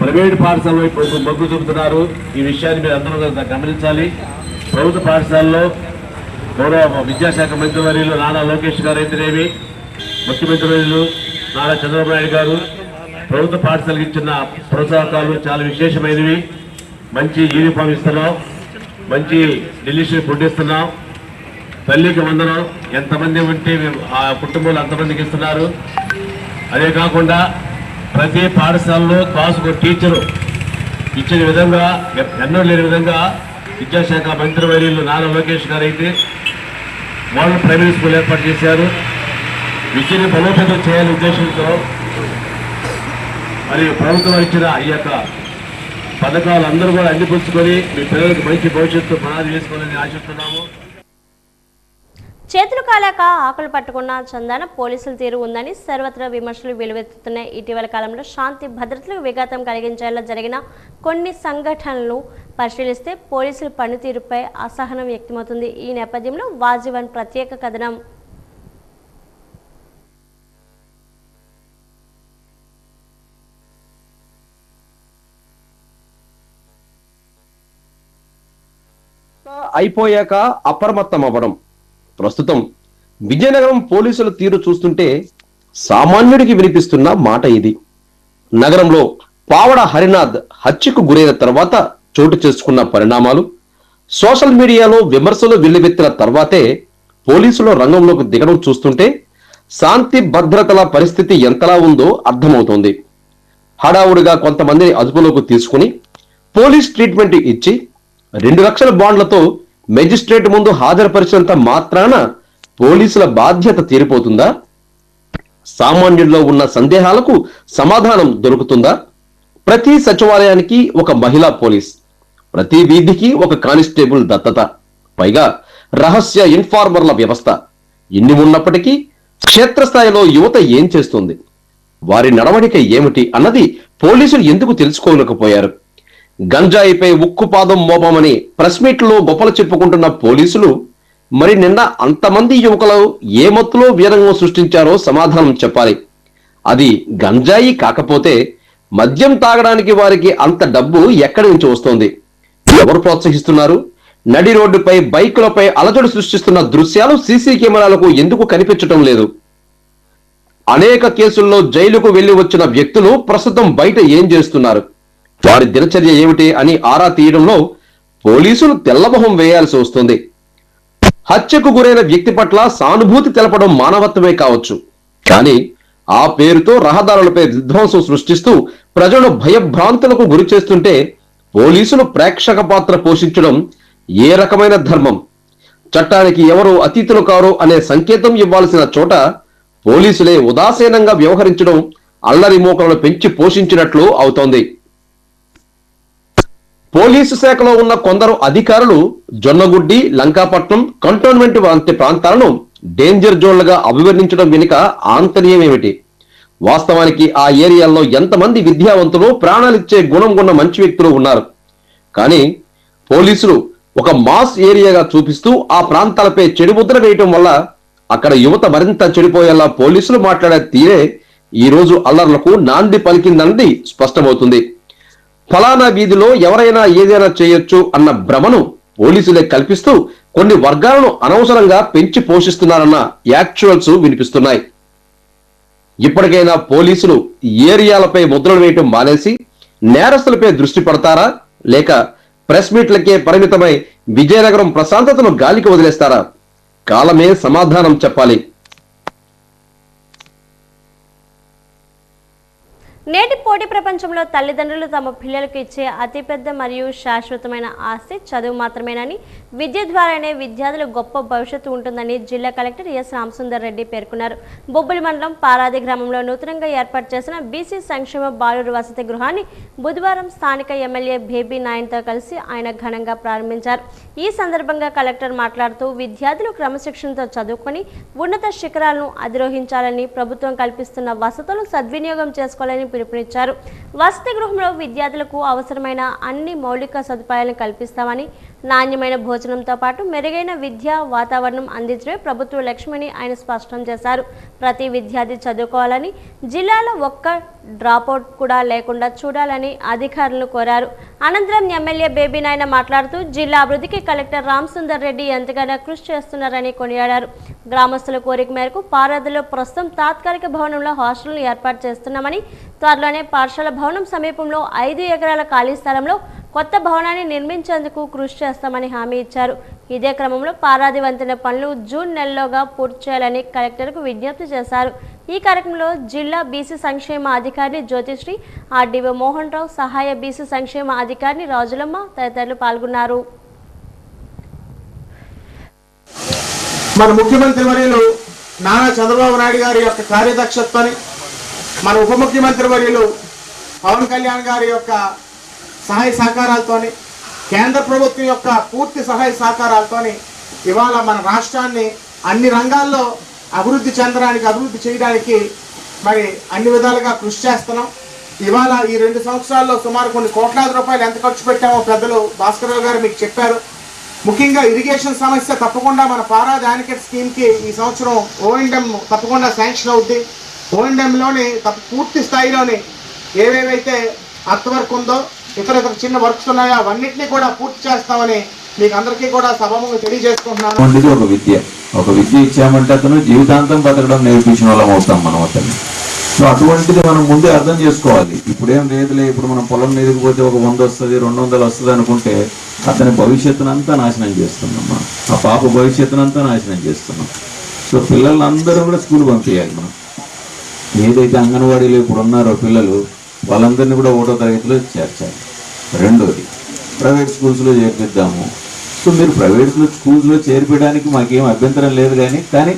ప్రైవేట్ పాఠశాల వైపు మొగ్గు చూపుతున్నారు. ఈ విషయాన్ని మీరు అందరూ గమనించాలి. ప్రభుత్వ పాఠశాలలో గౌరవ విద్యాశాఖ మంత్రివర్యులు నారా లోకేష్ గారు అయితేనేమి, ముఖ్యమంత్రి నారా చంద్రబాబు నాయుడు గారు ప్రభుత్వ పాఠశాలకు ఇచ్చిన ప్రోత్సాహకాలు చాలా విశేషమైనవి. మంచి యూనిఫామ్ ఇస్తున్నాం, మంచి డెలిషియస్ ఫుడ్ ఇస్తున్నాం, తల్లికి వందనం ఎంతమంది ఉంటే ఆ కుటుంబంలో అంతమందికి ఇస్తున్నారు. అదే కాకుండా ప్రతి పాఠశాలలో క్లాసుకు టీచరు ఇచ్చిన విధంగా ఎన్నో లేని విధంగా విద్యాశాఖ మంత్రివర్యులు నారా లోకేష్ గారు అయితే మోడల్ ప్రైమరీ స్కూల్ ఏర్పాటు చేశారు. విద్యను బలోపేతం చేయాలనే ఉద్దేశంతో మరి ప్రభుత్వం ఇచ్చిన ఈ యొక్క పథకాలు అందరూ కూడా అందిపుచ్చుకొని మీ పిల్లలకు మంచి భవిష్యత్తు పునాది వేసుకోవాలని ఆశిస్తున్నాము. చేతులు కాలాక ఆకులు పట్టుకున్న చందాన పోలీసుల తీరు ఉందని సర్వత్రా విమర్శలు వెలువెత్తుతున్నాయి. ఇటీవల కాలంలో శాంతి భద్రతలకు విఘాతం కలిగించేలా జరిగిన కొన్ని సంఘటనలను పరిశీలిస్తే పోలీసుల పనితీరుపై అసహనం వ్యక్తమవుతుంది. ఈ నేపథ్యంలో వాజీవన్ ప్రత్యేక కథనం. అయిపోయాక అప్రమత్తం అవ్వడం. ప్రస్తుతం విజయనగరం పోలీసుల తీరు చూస్తుంటే సామాన్యుడికి వినిపిస్తున్న మాట ఇది. నగరంలో పావడ హరినాథ్ హత్యకు గురైన తర్వాత చోటు చేసుకున్న పరిణామాలు, సోషల్ మీడియాలో విమర్శలు వెల్లువెత్తిన తర్వాతే పోలీసులు రంగంలోకి దిగడం చూస్తుంటే శాంతి భద్రతల పరిస్థితి ఎంతలా ఉందో అర్థమవుతోంది. హడావుడిగా కొంతమందిని అదుపులోకి తీసుకుని పోలీస్ ట్రీట్మెంట్ ఇచ్చి 2 లక్షల బాండ్లతో మెజిస్ట్రేట్ ముందు హాజరుపరిచినంత మాత్రాన పోలీసుల బాధ్యత తీరిపోతుందా? సామాన్యుల్లో ఉన్న సందేహాలకు సమాధానం దొరుకుతుందా? ప్రతి సచివాలయానికి ఒక మహిళా పోలీస్, ప్రతి వీధికి ఒక కానిస్టేబుల్ దత్తత, పైగా రహస్య ఇన్ఫార్మర్ల వ్యవస్థ. ఇన్ని ఉన్నప్పటికీ క్షేత్రస్థాయిలో యువత ఏం చేస్తుంది, వారి నడవడిక ఏమిటి అన్నది పోలీసులు ఎందుకు తెలుసుకోలేకపోయారు? గంజాయిపై ఉక్కుపాదం మోపమని ప్రెస్ మీట్లో గొప్పలు చెప్పుకుంటున్న పోలీసులు మరి నిన్న అంతమంది యువకులు ఏ మత్తులో వీరంగం సృష్టించారో సమాధానం చెప్పాలి. అది గంజాయి కాకపోతే మద్యం తాగడానికి వారికి అంత డబ్బు ఎక్కడి నుంచి వస్తోంది? ఎవరు ప్రోత్సహిస్తున్నారు? నడి రోడ్డుపై బైకులపై అలజడి సృష్టిస్తున్న దృశ్యాలు సీసీ కెమెరాలకు ఎందుకు కనిపించటం లేదు? అనేక కేసుల్లో జైలుకు వెళ్లి వచ్చిన వ్యక్తులు ప్రస్తుతం బయట ఏం చేస్తున్నారు, వారి దినచర్య ఏమిటి అని ఆరా తీయడంలో పోలీసులు తెల్లమొహం వేయాల్సి వస్తుంది. హత్యకు గురైన వ్యక్తి పట్ల సానుభూతి తెలపడం మానవత్వమే కావచ్చు, కానీ ఆ పేరుతో రహదారులపై విధ్వంసం సృష్టిస్తూ ప్రజలను భయభ్రాంతులకు గురి చేస్తుంటే పోలీసులు ప్రేక్షక పాత్ర పోషించడం ఏ రకమైన ధర్మం? చట్టానికి ఎవరు అతీతులు కారు అనే సంకేతం ఇవ్వాల్సిన చోట పోలీసులే ఉదాసీనంగా వ్యవహరించడం అల్లరి మూకలను పెంచి పోషించినట్లు అవుతోంది. పోలీసు శాఖలో ఉన్న కొందరు అధికారులు జొన్నగుడ్డి, లంకాపట్నం, కంటోన్మెంట్ వంటి ప్రాంతాలను డేంజర్ జోన్లుగా అభివర్ణించడం వెనుక ఆంతర్యం ఏమిటి? వాస్తవానికి ఆ ఏరియాల్లో ఎంతమంది విద్యావంతులు, ప్రాణాలిచ్చే గుణం ఉన్న మంచి వ్యక్తులు ఉన్నారు. కానీ పోలీసులు ఒక మాస్ ఏరియాగా చూపిస్తూ ఆ ప్రాంతాలపై చెడుముద్ర వేయటం వల్ల అక్కడ యువత మరింత చెడిపోయేలా పోలీసులు మాట్లాడే తీరే ఈ రోజు అల్లర్లకు నాంది పలికిందన్నది స్పష్టమవుతుంది. ఫలానా వీధిలో ఎవరైనా ఏదైనా చేయొచ్చు అన్న భ్రమను పోలీసులే కల్పిస్తూ కొన్ని వర్గాలను అనవసరంగా పెంచి పోషిస్తున్నారన్న యాక్చువల్స్ వినిపిస్తున్నాయి. ఇప్పటికైనా పోలీసులు ఏరియాలపై ముద్రలు వేయటం మానేసి నేరస్తులపై దృష్టి పడతారా, లేక ప్రెస్ మీట్లకే పరిమితమై విజయనగరం ప్రశాంతతను గాలికి వదిలేస్తారా? కాలమే సమాధానం చెప్పాలి. నేటి పోటీ ప్రపంచంలో తల్లిదండ్రులు తమ పిల్లలకు ఇచ్చే అతిపెద్ద మరియు శాశ్వతమైన ఆస్తి చదువు మాత్రమేనని, విద్య ద్వారానే విద్యార్థులు గొప్ప భవిష్యత్తు ఉంటుందని జిల్లా కలెక్టర్ ఎస్ రామసుందర్ రెడ్డి పేర్కొన్నారు. బొబ్బులి మండలం పారాది గ్రామంలో నూతనంగా ఏర్పాటు చేసిన బీసీ సంక్షేమ బాలుర వసతి గృహాన్ని బుధవారం స్థానిక ఎమ్మెల్యే బేబీ నాయన్తో కలిసి ఆయన ఘనంగా ప్రారంభించారు. ఈ సందర్భంగా కలెక్టర్ మాట్లాడుతూ విద్యార్థులు క్రమశిక్షణతో చదువుకొని ఉన్నత శిఖరాలను అధిరోహించాలని, ప్రభుత్వం కల్పిస్తున్న వసతులు సద్వినియోగం చేసుకోవాలని పిలుపునిచ్చారు. వసతి గృహంలో విద్యార్థులకు అవసరమైన అన్ని మౌలిక సదుపాయాలను కల్పిస్తామని, నాణ్యమైన భోజనంతో పాటు మెరుగైన విద్యా వాతావరణం అందించడమే ప్రభుత్వ లక్ష్యమని ఆయన స్పష్టం చేశారు. ప్రతి విద్యార్థి చదువుకోవాలని, జిల్లాలో ఒక్క డ్రాపౌట్ కూడా లేకుండా చూడాలని అధికారులను కోరారు. అనంతరం ఎమ్మెల్యే బేబీ నాయన మాట్లాడుతూ జిల్లా అభివృద్ధికి కలెక్టర్ రామ్ సుందర్ రెడ్డి ఎంతగానో కృషి చేస్తున్నారని కొనియాడారు. గ్రామస్తుల కోరిక మేరకు పారాదిలో ప్రస్తుతం తాత్కాలిక భవనంలో హాస్టల్ను ఏర్పాటు చేస్తున్నామని, త్వరలోనే పాఠశాల భవనం సమీపంలో 5 ఎకరాల ఖాళీ స్థలంలో కొత్త భవనాన్ని నిర్మించేందుకు కృషి చేస్తామని హామీ ఇచ్చారు. ఇదే క్రమంలో పారాది వంతెన పనులు జూన్ నెలలోగా పూర్తి చేయాలని కలెక్టర్కు విజ్ఞప్తి చేశారు. ఈ కార్యక్రమంలో జిల్లా బీసీ సంక్షేమ అధికారి జ్యోతిశ్రీ, ఆర్డీఓ మోహన్ రావు, సహాయ బీసీ సంక్షేమ అధికారిని రాజులమ్మ తదితరులు పాల్గొన్నారు. మన ముఖ్యమంత్రి వర్యులు నారా చంద్రబాబు నాయుడు గారి యొక్క కార్యదక్షతని, మన ఉప ముఖ్యమంత్రి వర్యులు పవన్ కళ్యాణ్ గారి యొక్క సహాయ సహకారాలతోని, కేంద్ర ప్రభుత్వం యొక్క పూర్తి సహాయ సహకారాలతోని ఇవాళ మన రాష్ట్రాన్ని అన్ని రంగాల్లో అభివృద్ధి చేయడానికి మరి అన్ని విధాలుగా కృషి చేస్తున్నాం. ఇవాళ ఈ 2 సంవత్సరాల్లో సుమారు కొన్ని కోట్లాది రూపాయలు ఎంత ఖర్చు పెట్టామో పెద్దలు భాస్కరరావు గారు మీకు చెప్పారు. ముఖ్యంగా ఇరిగేషన్ సమస్య తప్పకుండా మన పారాది యానికెట్ స్కీమ్కి ఈ సంవత్సరం O&M తప్పకుండా శాంక్షన్ అవుద్ది. O&Mలోని పూర్తి స్థాయిలోని ఏవేవైతే అర్త్ వర్క్ ఉందో, ఇతర చిన్న వర్క్స్ ఉన్నాయో అవన్నింటినీ కూడా పూర్తి చేస్తామని మీకు అందరికీ కూడా సభముగా తెలియజేసుకుంటున్నాను. ఒక విద్య ఇచ్చామంటే అతను జీవితాంతం బతకడం నేర్పించిన వాళ్ళం అవుతాం మనం అతన్ని. సో అటువంటిది మనం ముందే అర్థం చేసుకోవాలి. ఇప్పుడేం లేదులే, ఇప్పుడు మనం పొలం ఎదిగిపోతే ఒక 100 వస్తుంది 200 వస్తుంది అనుకుంటే అతని భవిష్యత్తునంతా నాశనం చేస్తున్నాం మనం. ఆ పాప భవిష్యత్తునంతా నాశనం చేస్తున్నాం. సో పిల్లలందరూ కూడా స్కూల్ పంపించాలి మనం. ఏదైతే అంగన్వాడీలో ఇప్పుడు ఉన్నారో పిల్లలు వాళ్ళందరినీ కూడా 1వ తరగతిలో చేర్చాలి. రెండోది ప్రైవేట్ స్కూల్స్లో చేర్పిద్దాము. సో మీరు ప్రైవేట్ స్కూల్స్లో చేర్పించడానికి మాకేం అభ్యంతరం లేదు, కానీ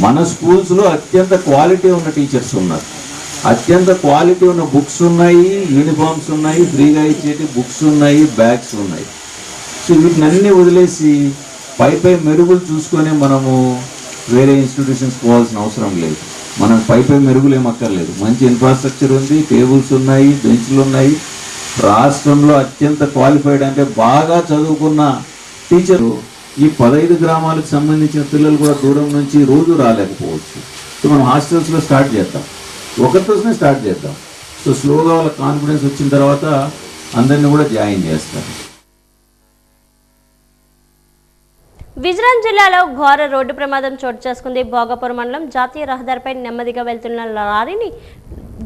మన స్కూల్స్లో అత్యంత క్వాలిటీ ఉన్న టీచర్స్ ఉన్నారు, అత్యంత క్వాలిటీ ఉన్న బుక్స్ ఉన్నాయి, యూనిఫామ్స్ ఉన్నాయి, ఫ్రీగా ఇచ్చేటి బుక్స్ ఉన్నాయి, బ్యాగ్స్ ఉన్నాయి. సో వీటినన్నీ వదిలేసి పై మెరుగులు చూసుకొని మనము వేరే ఇన్స్టిట్యూషన్స్ పోవాల్సిన అవసరం లేదు. మనం పై మెరుగులు ఏమక్కర్లేదు. మంచి ఇన్ఫ్రాస్ట్రక్చర్ ఉంది, టేబుల్స్ ఉన్నాయి, బెంచ్లు ఉన్నాయి. రాష్ట్రంలో అత్యంత క్వాలిఫైడ్ అంటే బాగా చదువుకున్న టీచరు ఈ 15 గ్రామాలకు సంబంధించిన పిల్లలు కూడా దూరం నుంచి రోజు రాలేకపోవచ్చు. సో మనం హాస్టల్స్లో స్టార్ట్ చేద్దాం, ఒకరితోనే స్టార్ట్ చేద్దాం. సో స్లోగా వాళ్ళ కాన్ఫిడెన్స్ వచ్చిన తర్వాత అందరినీ కూడా జాయిన్ చేస్తారు. విజయనగరం జిల్లాలో ఘోర రోడ్డు ప్రమాదం చోటు చేసుకుంది. భోగాపురం మండలం జాతీయ రహదారిపై నెమ్మదిగా వెళ్తున్న లారీని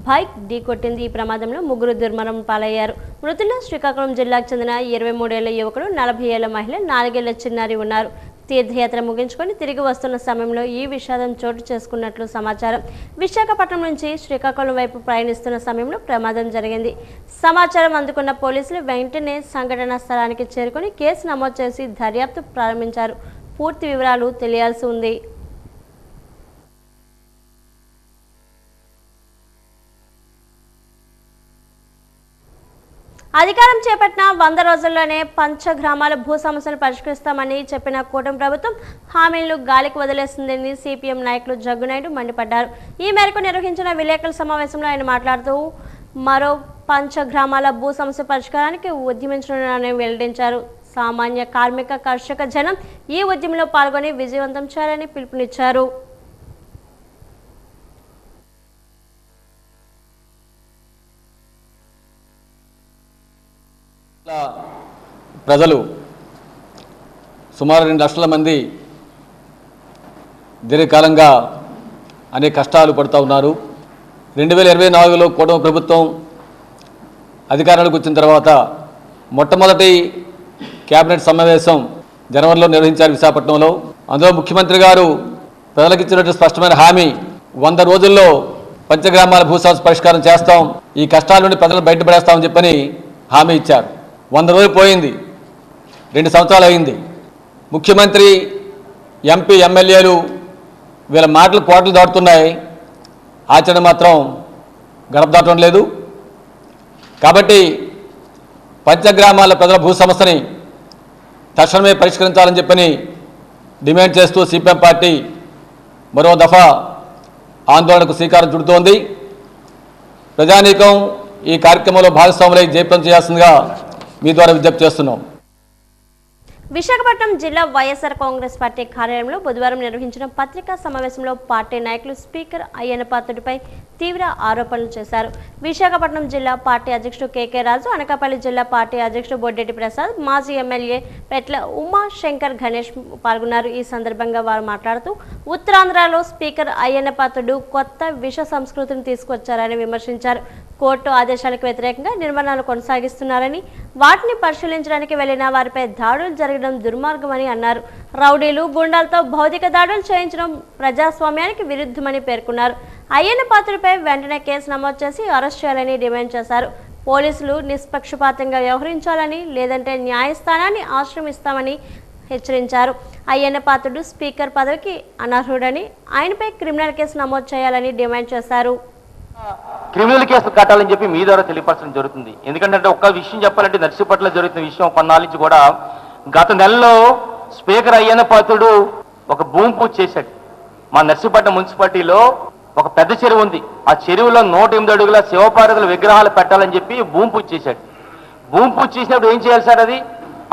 బైక్ ఢీకొట్టింది. ఈ ప్రమాదంలో 3 దుర్మరణం పాలయ్యారు. మృతుల్లో శ్రీకాకుళం జిల్లాకు చెందిన 23 ఏళ్ల యువకుడు, 40 ఏళ్ల మహిళ, 4 ఏళ్ల చిన్నారి ఉన్నారు. తీర్థయాత్ర ముగించుకొని తిరిగి వస్తున్న సమయంలో ఈ విషాదం చోటు చేసుకున్నట్లు సమాచారం. విశాఖపట్నం నుంచి శ్రీకాకుళం వైపు ప్రయాణిస్తున్న సమయంలో ప్రమాదం జరిగింది. సమాచారం అందుకున్న పోలీసులు వెంటనే సంఘటనా స్థలానికి చేరుకొని కేసు నమోదు చేసి దర్యాప్తు ప్రారంభించారు. పూర్తి వివరాలు తెలియాల్సి ఉంది. అధికారం చేపట్టిన 100 రోజుల్లోనే పంచగ్రామాల భూ సమస్యలు పరిష్కరిస్తామని చెప్పిన కూటమి ప్రభుత్వం హామీలను గాలికి వదిలేస్తుందని సిపిఎం నాయకులు జగ్గునాయుడు మండిపడ్డారు. ఈ మేరకు నిర్వహించిన విలేకరుల సమావేశంలో ఆయన మాట్లాడుతూ మరో పంచగ్రామాల భూ సమస్య పరిష్కారానికి ఉద్యమించనున్నారని వెల్లడించారు. సామాన్య కార్మిక కర్షక జనం ఈ ఉద్యమంలో పాల్గొని విజయవంతం చేయాలని పిలుపునిచ్చారు. ప్రజలు సుమారు 2 లక్షల మంది దీర్ఘకాలంగా అనేక కష్టాలు పడుతూ ఉన్నారు. 2024లో కూటమి ప్రభుత్వం అధికారంలోకి వచ్చిన తర్వాత మొట్టమొదటి కేబినెట్ సమావేశం జనవరిలో నిర్వహించారు విశాఖపట్నంలో. అందులో ముఖ్యమంత్రి గారు ప్రజలకు ఇచ్చినటువంటి స్పష్టమైన హామీ 100 రోజుల్లో పంచగ్రామాల భూ సమస్య పరిష్కారం చేస్తాం, ఈ కష్టాల నుండి ప్రజలను బయటపడేస్తామని చెప్పని హామీ ఇచ్చారు. 100 రోజులు పోయింది, 2 సంవత్సరాలు అయింది. ముఖ్యమంత్రి, ఎంపీ, ఎమ్మెల్యేలు వీళ్ళ మాటలు కోటలు దాటుతున్నాయి, ఆచరణ మాత్రం గడప దాటడం లేదు. కాబట్టి పంచగ్రామాల ప్రజల భూ సమస్యని తక్షణమే పరిష్కరించాలని చెప్పని డిమాండ్ చేస్తూ సిపిఎం పార్టీ మరో దఫా ఆందోళనకు శ్రీకారం చుడుతోంది. ప్రజానీకం ఈ కార్యక్రమంలో భాగస్వాములై జయప్రదం చేయాల్సిందిగా మీ ద్వారా విజ్ఞప్తి చేస్తున్నాం. విశాఖపట్నం జిల్లా వైఎస్ఆర్ కాంగ్రెస్ పార్టీ కార్యాలయంలో బుధవారం నిర్వహించిన పత్రికా సమావేశంలో పార్టీ నాయకులు స్పీకర్ అయ్యన్న పాత్రుడిపై తీవ్ర ఆరోపణలు చేశారు. విశాఖపట్నం జిల్లా పార్టీ అధ్యక్షుడు కేకే రాజు, అనకాపల్లి జిల్లా పార్టీ అధ్యక్షుడు బొడ్డెటి ప్రసాద్, మాజీ ఎమ్మెల్యే పెట్ల ఉమాశంకర్ గణేష్ పాల్గొన్నారు. ఈ సందర్భంగా వారు మాట్లాడుతూ ఉత్తరాంధ్రలో స్పీకర్ అయ్యన్న పాత్రుడు కొత్త విష సంస్కృతిని తీసుకొచ్చారని విమర్శించారు. కోర్టు ఆదేశాలకు వ్యతిరేకంగా నిర్మాణాలు కొనసాగిస్తున్నారని, వాటిని పరిశీలించడానికి వెళ్లిన వారిపై దాడులు జరగడం దుర్మార్గమని అన్నారు. రౌడీలు, గుండాలతో భౌతిక దాడులు చేయించడం ప్రజాస్వామ్యానికి విరుద్ధమని పేర్కొన్నారు. అయ్యన్న పాత్రుడిపై వెంటనే కేసు నమోదు చేసి అరెస్ట్ చేయాలని డిమాండ్ చేశారు. పోలీసులు నిష్పక్షపాతంగా వ్యవహరించాలని, లేదంటే న్యాయస్థానాన్ని ఆశ్రమిస్తామని హెచ్చరించారు. అయ్యన్న పాత్రుడు స్పీకర్ పదవికి అనర్హుడని, ఆయనపై క్రిమినల్ కేసు నమోదు చేయాలని డిమాండ్ చేశారు. క్రిమినల్ కేసు కట్టాలని చెప్పి మీ ద్వారా తెలియపరచడం జరుగుతుంది. ఎందుకంటే ఒక్క విషయం చెప్పాలంటే నర్సీపట్నంలో జరుగుతున్న విషయం కొన్నాళ్ళ నుంచి కూడా గత నెలలో స్పీకర్ అయ్యన్న పాత్రుడు ఒక భూమి పూజ చేశాడు. మా నర్సీపట్నం మున్సిపాలిటీలో ఒక పెద్ద చెరువు ఉంది. ఆ చెరువులో 108 అడుగుల శివపార్వతుల విగ్రహాలు పెట్టాలని చెప్పి భూమి పూజ చేశాడు. భూమి పూజ చేసినప్పుడు ఏం చేయాలి సార్?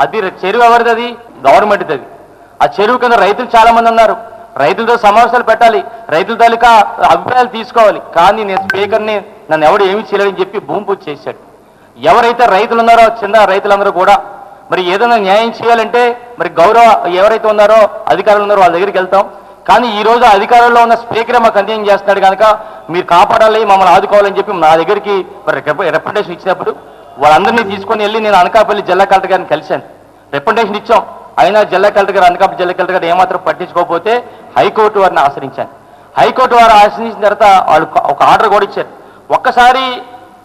అది చెరువు ఎవరిది? అది గవర్నమెంట్ది. అది ఆ చెరువు కింద రైతులు చాలా మంది ఉన్నారు. రైతులతో సమావేశాలు పెట్టాలి, రైతుల తాలూకా అభిప్రాయాలు తీసుకోవాలి. కానీ నేను స్పీకర్ని నన్ను ఎవడు ఏమీ చేయలేదని చెప్పి భూమి పూజ చేశాడు. ఎవరైతే రైతులు ఉన్నారో, చిన్న రైతులందరూ కూడా మరి ఏదైనా న్యాయం చేయాలంటే మరి గౌరవ ఎవరైతే ఉన్నారో అధికారులు ఉన్నారో వాళ్ళ దగ్గరికి వెళ్తాం. కానీ ఈ రోజు అధికారంలో ఉన్న స్పీకరే మాకు అన్యాయం చేస్తున్నాడు కనుక మీరు కాపాడాలి, మమ్మల్ని ఆదుకోవాలని చెప్పి నా దగ్గరికి రిప్రజెంటేషన్ ఇచ్చినప్పుడు వాళ్ళందరినీ తీసుకొని వెళ్ళి నేను అనకాపల్లి జిల్లా కలెక్టర్ గారిని కలిశాను. రిప్రజెంటేషన్ ఇచ్చాం. అయినా జిల్లా కలెక్టర్ గారు, అనకాపల్లి జిల్లా కలెక్టర్ గారు ఏమాత్రం పట్టించుకోకపోతే హైకోర్టు వారిని ఆశ్రయించాను. హైకోర్టు వారు ఆశ్రయించిన తర్వాత వాళ్ళు ఒక ఆర్డర్ కూడా ఇచ్చారు. ఒక్కసారి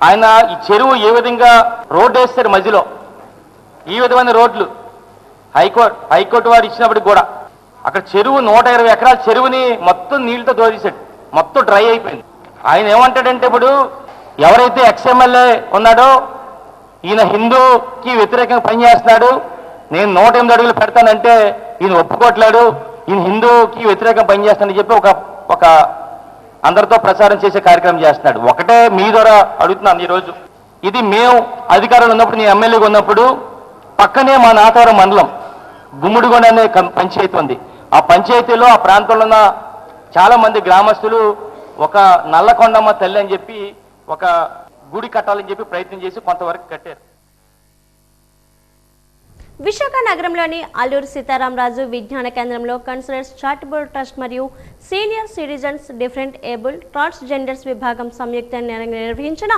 ఆయన ఈ చెరువు ఏ విధంగా రోడ్డు వేస్తారు మధ్యలో, ఈ విధమైన రోడ్లు హైకోర్టు వారు ఇచ్చినప్పటికి కూడా అక్కడ చెరువు 120 ఎకరాల చెరువుని మొత్తం నీళ్ళతో దోచేశాడు. మొత్తం డ్రై అయిపోయింది. ఆయన ఏమంటాడంటే ఇప్పుడు ఎవరైతే ఎక్స్ఎమ్మెల్యే ఉన్నాడో ఈయన హిందూకి వ్యతిరేకంగా పనిచేస్తున్నాడు, నేను 108 అడుగులు పెడతానంటే ఈయన ఒప్పుకోవట్లేడు, ఈయన హిందూకి వ్యతిరేకంగా పనిచేస్తానని చెప్పి ఒక అందరితో ప్రచారం చేసే కార్యక్రమం చేస్తున్నాడు. ఒకటే మీ ద్వారా అడుగుతున్నాను ఈరోజు, ఇది మేము అధికారంలో ఉన్నప్పుడు, నేను ఎమ్మెల్యేగా ఉన్నప్పుడు పక్కనే మా నాతవరం మండలం గుమ్ముడిగొండ అనే పంచాయతీ ఉంది. ఆ పంచాయతీలో ఆ ప్రాంతంలో ఉన్న చాలా మంది గ్రామస్తులు ఒక నల్లకొండమ్మ తల్లి అని చెప్పి ఒక గుడి కట్టాలని చెప్పి ప్రయత్నం చేసి కొంతవరకు కట్టారు. విశాఖ నగరంలోని అల్లూరు సీతారామరాజు విజ్ఞాన కేంద్రంలో కన్సలర్స్ చారిటబుల్ ట్రస్ట్ మరియు senior citizens different able transgenders విభాగం సంయుక్తంగా నిర్వహించిన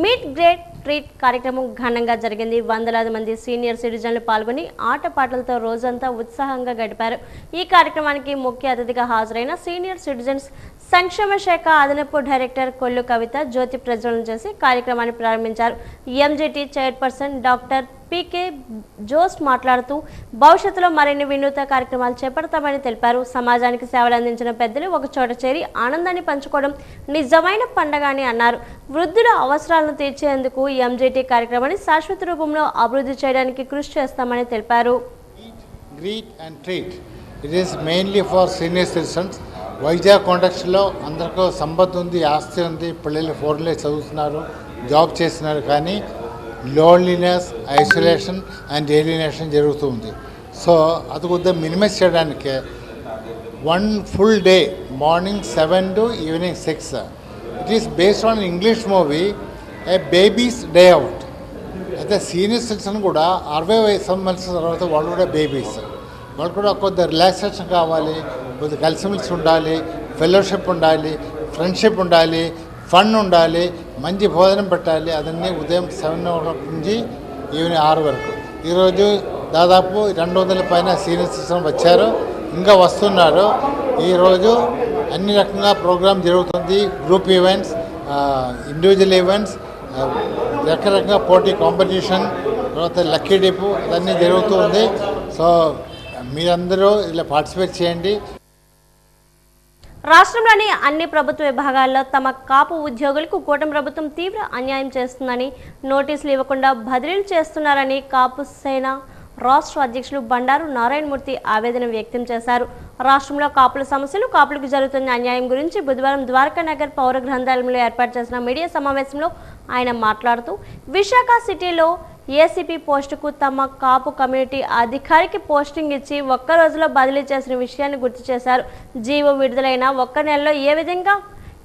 మీట్ గ్రేట్ ట్రీట్ కార్యక్రమం ఘనంగా జరిగింది. వందలాది మంది సీనియర్ సిటిజన్లు పాల్గొని ఆటపాటలతో రోజంతా ఉత్సాహంగా గడిపారు. ఈ కార్యక్రమానికి ముఖ్య అతిథిగా హాజరైన సీనియర్ సిటిజన్స్ సంక్షేమ శాఖ అదనపు డైరెక్టర్ కొల్లు కవిత జ్యోతి ప్రజ్వలన చేసి కార్యక్రమాన్ని ప్రారంభించారు. ఎంజేటీ చైర్పర్సన్ డాక్టర్ పీకే జోస్ మాట్లాడుతూ భవిష్యత్తులో మరిన్ని వినూత్న కార్యక్రమాలు చేపడతామని తెలిపారు. సమాజానికి సేవలు అందించిన పెద్దలు ఒక చోట చేరి ఆనందాన్ని పంచుకోవడం నిజమైన పండగ అని అన్నారు. వృద్ధుల అవసరాలను తీర్చేందుకు ఎంజేటీ కార్యక్రమాన్ని శాశ్వత రూపంలో అభివృద్ధి చేయడానికి కృషి చేస్తామని తెలిపారు. వైజాగ్ కాంటెక్స్లో అందరికీ సంపద ఉంది, ఆస్తి ఉంది, పిల్లలు ఫోరెన్లో చదువుతున్నారు, జాబ్ చేస్తున్నారు, కానీ లోన్లీనెస్, ఐసోలేషన్ అండ్ ఏలినేషన్ జరుగుతుంది. సో అది కొద్దిగా మినిమైజ్ చేయడానికి 1 full day morning 7 to evening 6 it is based on English movie A baby's day out. అయితే సీనియర్ సిటిజన్ కూడా 60 సంవత్సరాల తర్వాత వాళ్ళు కూడా బేబీస్, వాళ్ళు కూడా కొద్దిగా రిలాక్సేషన్ కావాలి, కొద్దిగా కలిసిమెలిసి ఉండాలి, ఫెలోషిప్ ఉండాలి, ఫ్రెండ్షిప్ ఉండాలి, ఫన్ ఉండాలి, మంచి భోజనం పెట్టాలి. అదన్నీ ఉదయం 7 o'clock నుంచి ఈవినింగ్ 6 వరకు. ఈరోజు దాదాపు 200 పైన సీనియర్ సిటిజన్ వచ్చారు, ఇంకా వస్తున్నారు. ఈరోజు అన్ని రకంగా ప్రోగ్రామ్ జరుగుతుంది. గ్రూప్ ఈవెంట్స్, ఇండివిజువల్ ఈవెంట్స్, రకరకాల పోటీ కాంపిటీషన్, తర్వాత లక్కీ డిప్ అదన్నీ జరుగుతూ ఉంది. సో మీరందరూ ఇలా పార్టిసిపేట్ చేయండి. రాష్ట్రంలోని అన్ని ప్రభుత్వ విభాగాల్లో తమ కాపు ఉద్యోగులకు కూటమి ప్రభుత్వం తీవ్ర అన్యాయం చేస్తుందని, నోటీసులు ఇవ్వకుండా బదిలీలు చేస్తున్నారని కాపు సేన రాష్ట్ర అధ్యక్షులు బండారు నారాయణమూర్తి ఆవేదన వ్యక్తం చేశారు. రాష్ట్రంలో కాపుల సమస్యలు, కాపులకు జరుగుతున్న అన్యాయం గురించి బుధవారం ద్వారకా నగర్ పౌర గ్రంథాలయంలో ఏర్పాటు చేసిన మీడియా సమావేశంలో ఆయన మాట్లాడుతూ విశాఖ సిటీలో ఏసీపీ పోస్టుకు తమ కాపు కమ్యూనిటీ అధికారికి పోస్టింగ్ ఇచ్చి ఒక్క రోజులో బదిలీ చేసిన విషయాన్ని గుర్తు చేశారు. జీవో విడుదలైన ఒక్క నెలలో ఏ విధంగా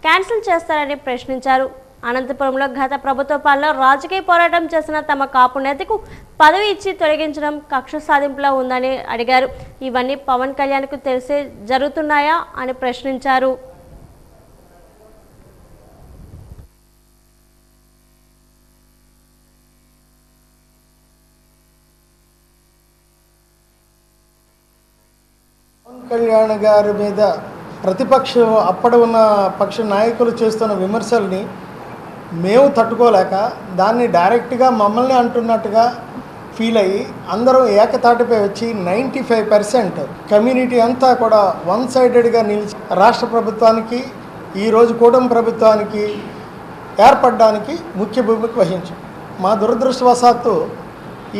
క్యాన్సిల్ చేస్తారని ప్రశ్నించారు. అనంతపురంలో గత ప్రభుత్వ పాలనలో రాజకీయ పోరాటం చేసిన తమ కాపు నేతకు పదవి ఇచ్చి తొలగించడం కక్ష సాధింపులా ఉందని అడిగారు. ఇవన్నీ పవన్ కళ్యాణ్కు తెలిసే జరుగుతున్నాయా అని ప్రశ్నించారు. పవన్ కళ్యాణ్ గారి మీద ప్రతిపక్షం అప్పటి ఉన్న పక్ష నాయకులు చేస్తున్న విమర్శల్ని మేము తట్టుకోలేక దాన్ని డైరెక్ట్గా మమ్మల్ని అంటున్నట్టుగా ఫీల్ అయ్యి అందరం ఏకతాటిపై వచ్చి 95% కమ్యూనిటీ అంతా కూడా వన్ సైడెడ్గా నిలిచి రాష్ట్ర ప్రభుత్వానికి ఈరోజు కూటమి ప్రభుత్వానికి ఏర్పడడానికి ముఖ్య భూమిక వహించాం. మా దురదృష్టవశాత్తు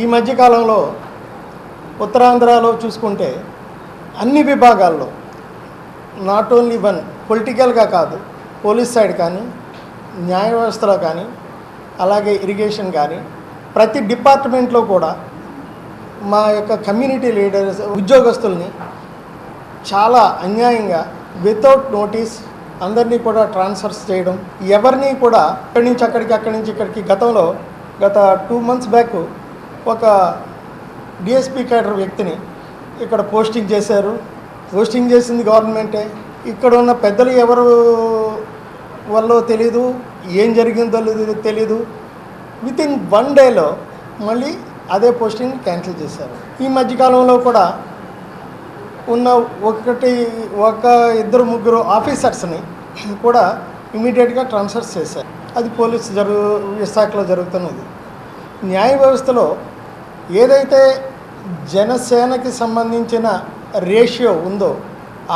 ఈ మధ్యకాలంలో ఉత్తరాంధ్రలో చూసుకుంటే అన్ని విభాగాల్లో నాట్ ఓన్లీ వన్ పొలిటికల్గా కాదు, పోలీస్ సైడ్ కానీ, న్యాయ వ్యవస్థలో కానీ, అలాగే ఇరిగేషన్ కానీ, ప్రతి డిపార్ట్మెంట్లో కూడా మా యొక్క కమ్యూనిటీ లీడర్స్ ఉద్యోగస్తుల్ని చాలా అన్యాయంగా వితౌట్ నోటీస్ అందరినీ కూడా ట్రాన్స్ఫర్స్ చేయడం, ఎవరిని కూడా ఇక్కడి నుంచి ఇక్కడికి గతంలో గత 2 months బ్యాక్ ఒక డిఎస్పీ క్యాడర్ వ్యక్తిని ఇక్కడ పోస్టింగ్ చేశారు. పోస్టింగ్ చేసింది గవర్నమెంటే. ఇక్కడ ఉన్న పెద్దలు ఎవరు వల్ల తెలీదు, ఏం జరిగిందో తెలీదు. వితిన్ 1 డేలో మళ్ళీ అదే పోస్టింగ్ క్యాన్సిల్ చేశారు. ఈ మధ్యకాలంలో కూడా ఉన్న ఒక 2-3 ఆఫీసర్స్ని కూడా ఇమీడియట్గా ట్రాన్స్ఫర్ చేశారు. అది పోలీసు విశాఖలో జరుగుతున్నది. న్యాయ వ్యవస్థలో ఏదైతే జనసేనకి సంబంధించిన రేషియో ఉందో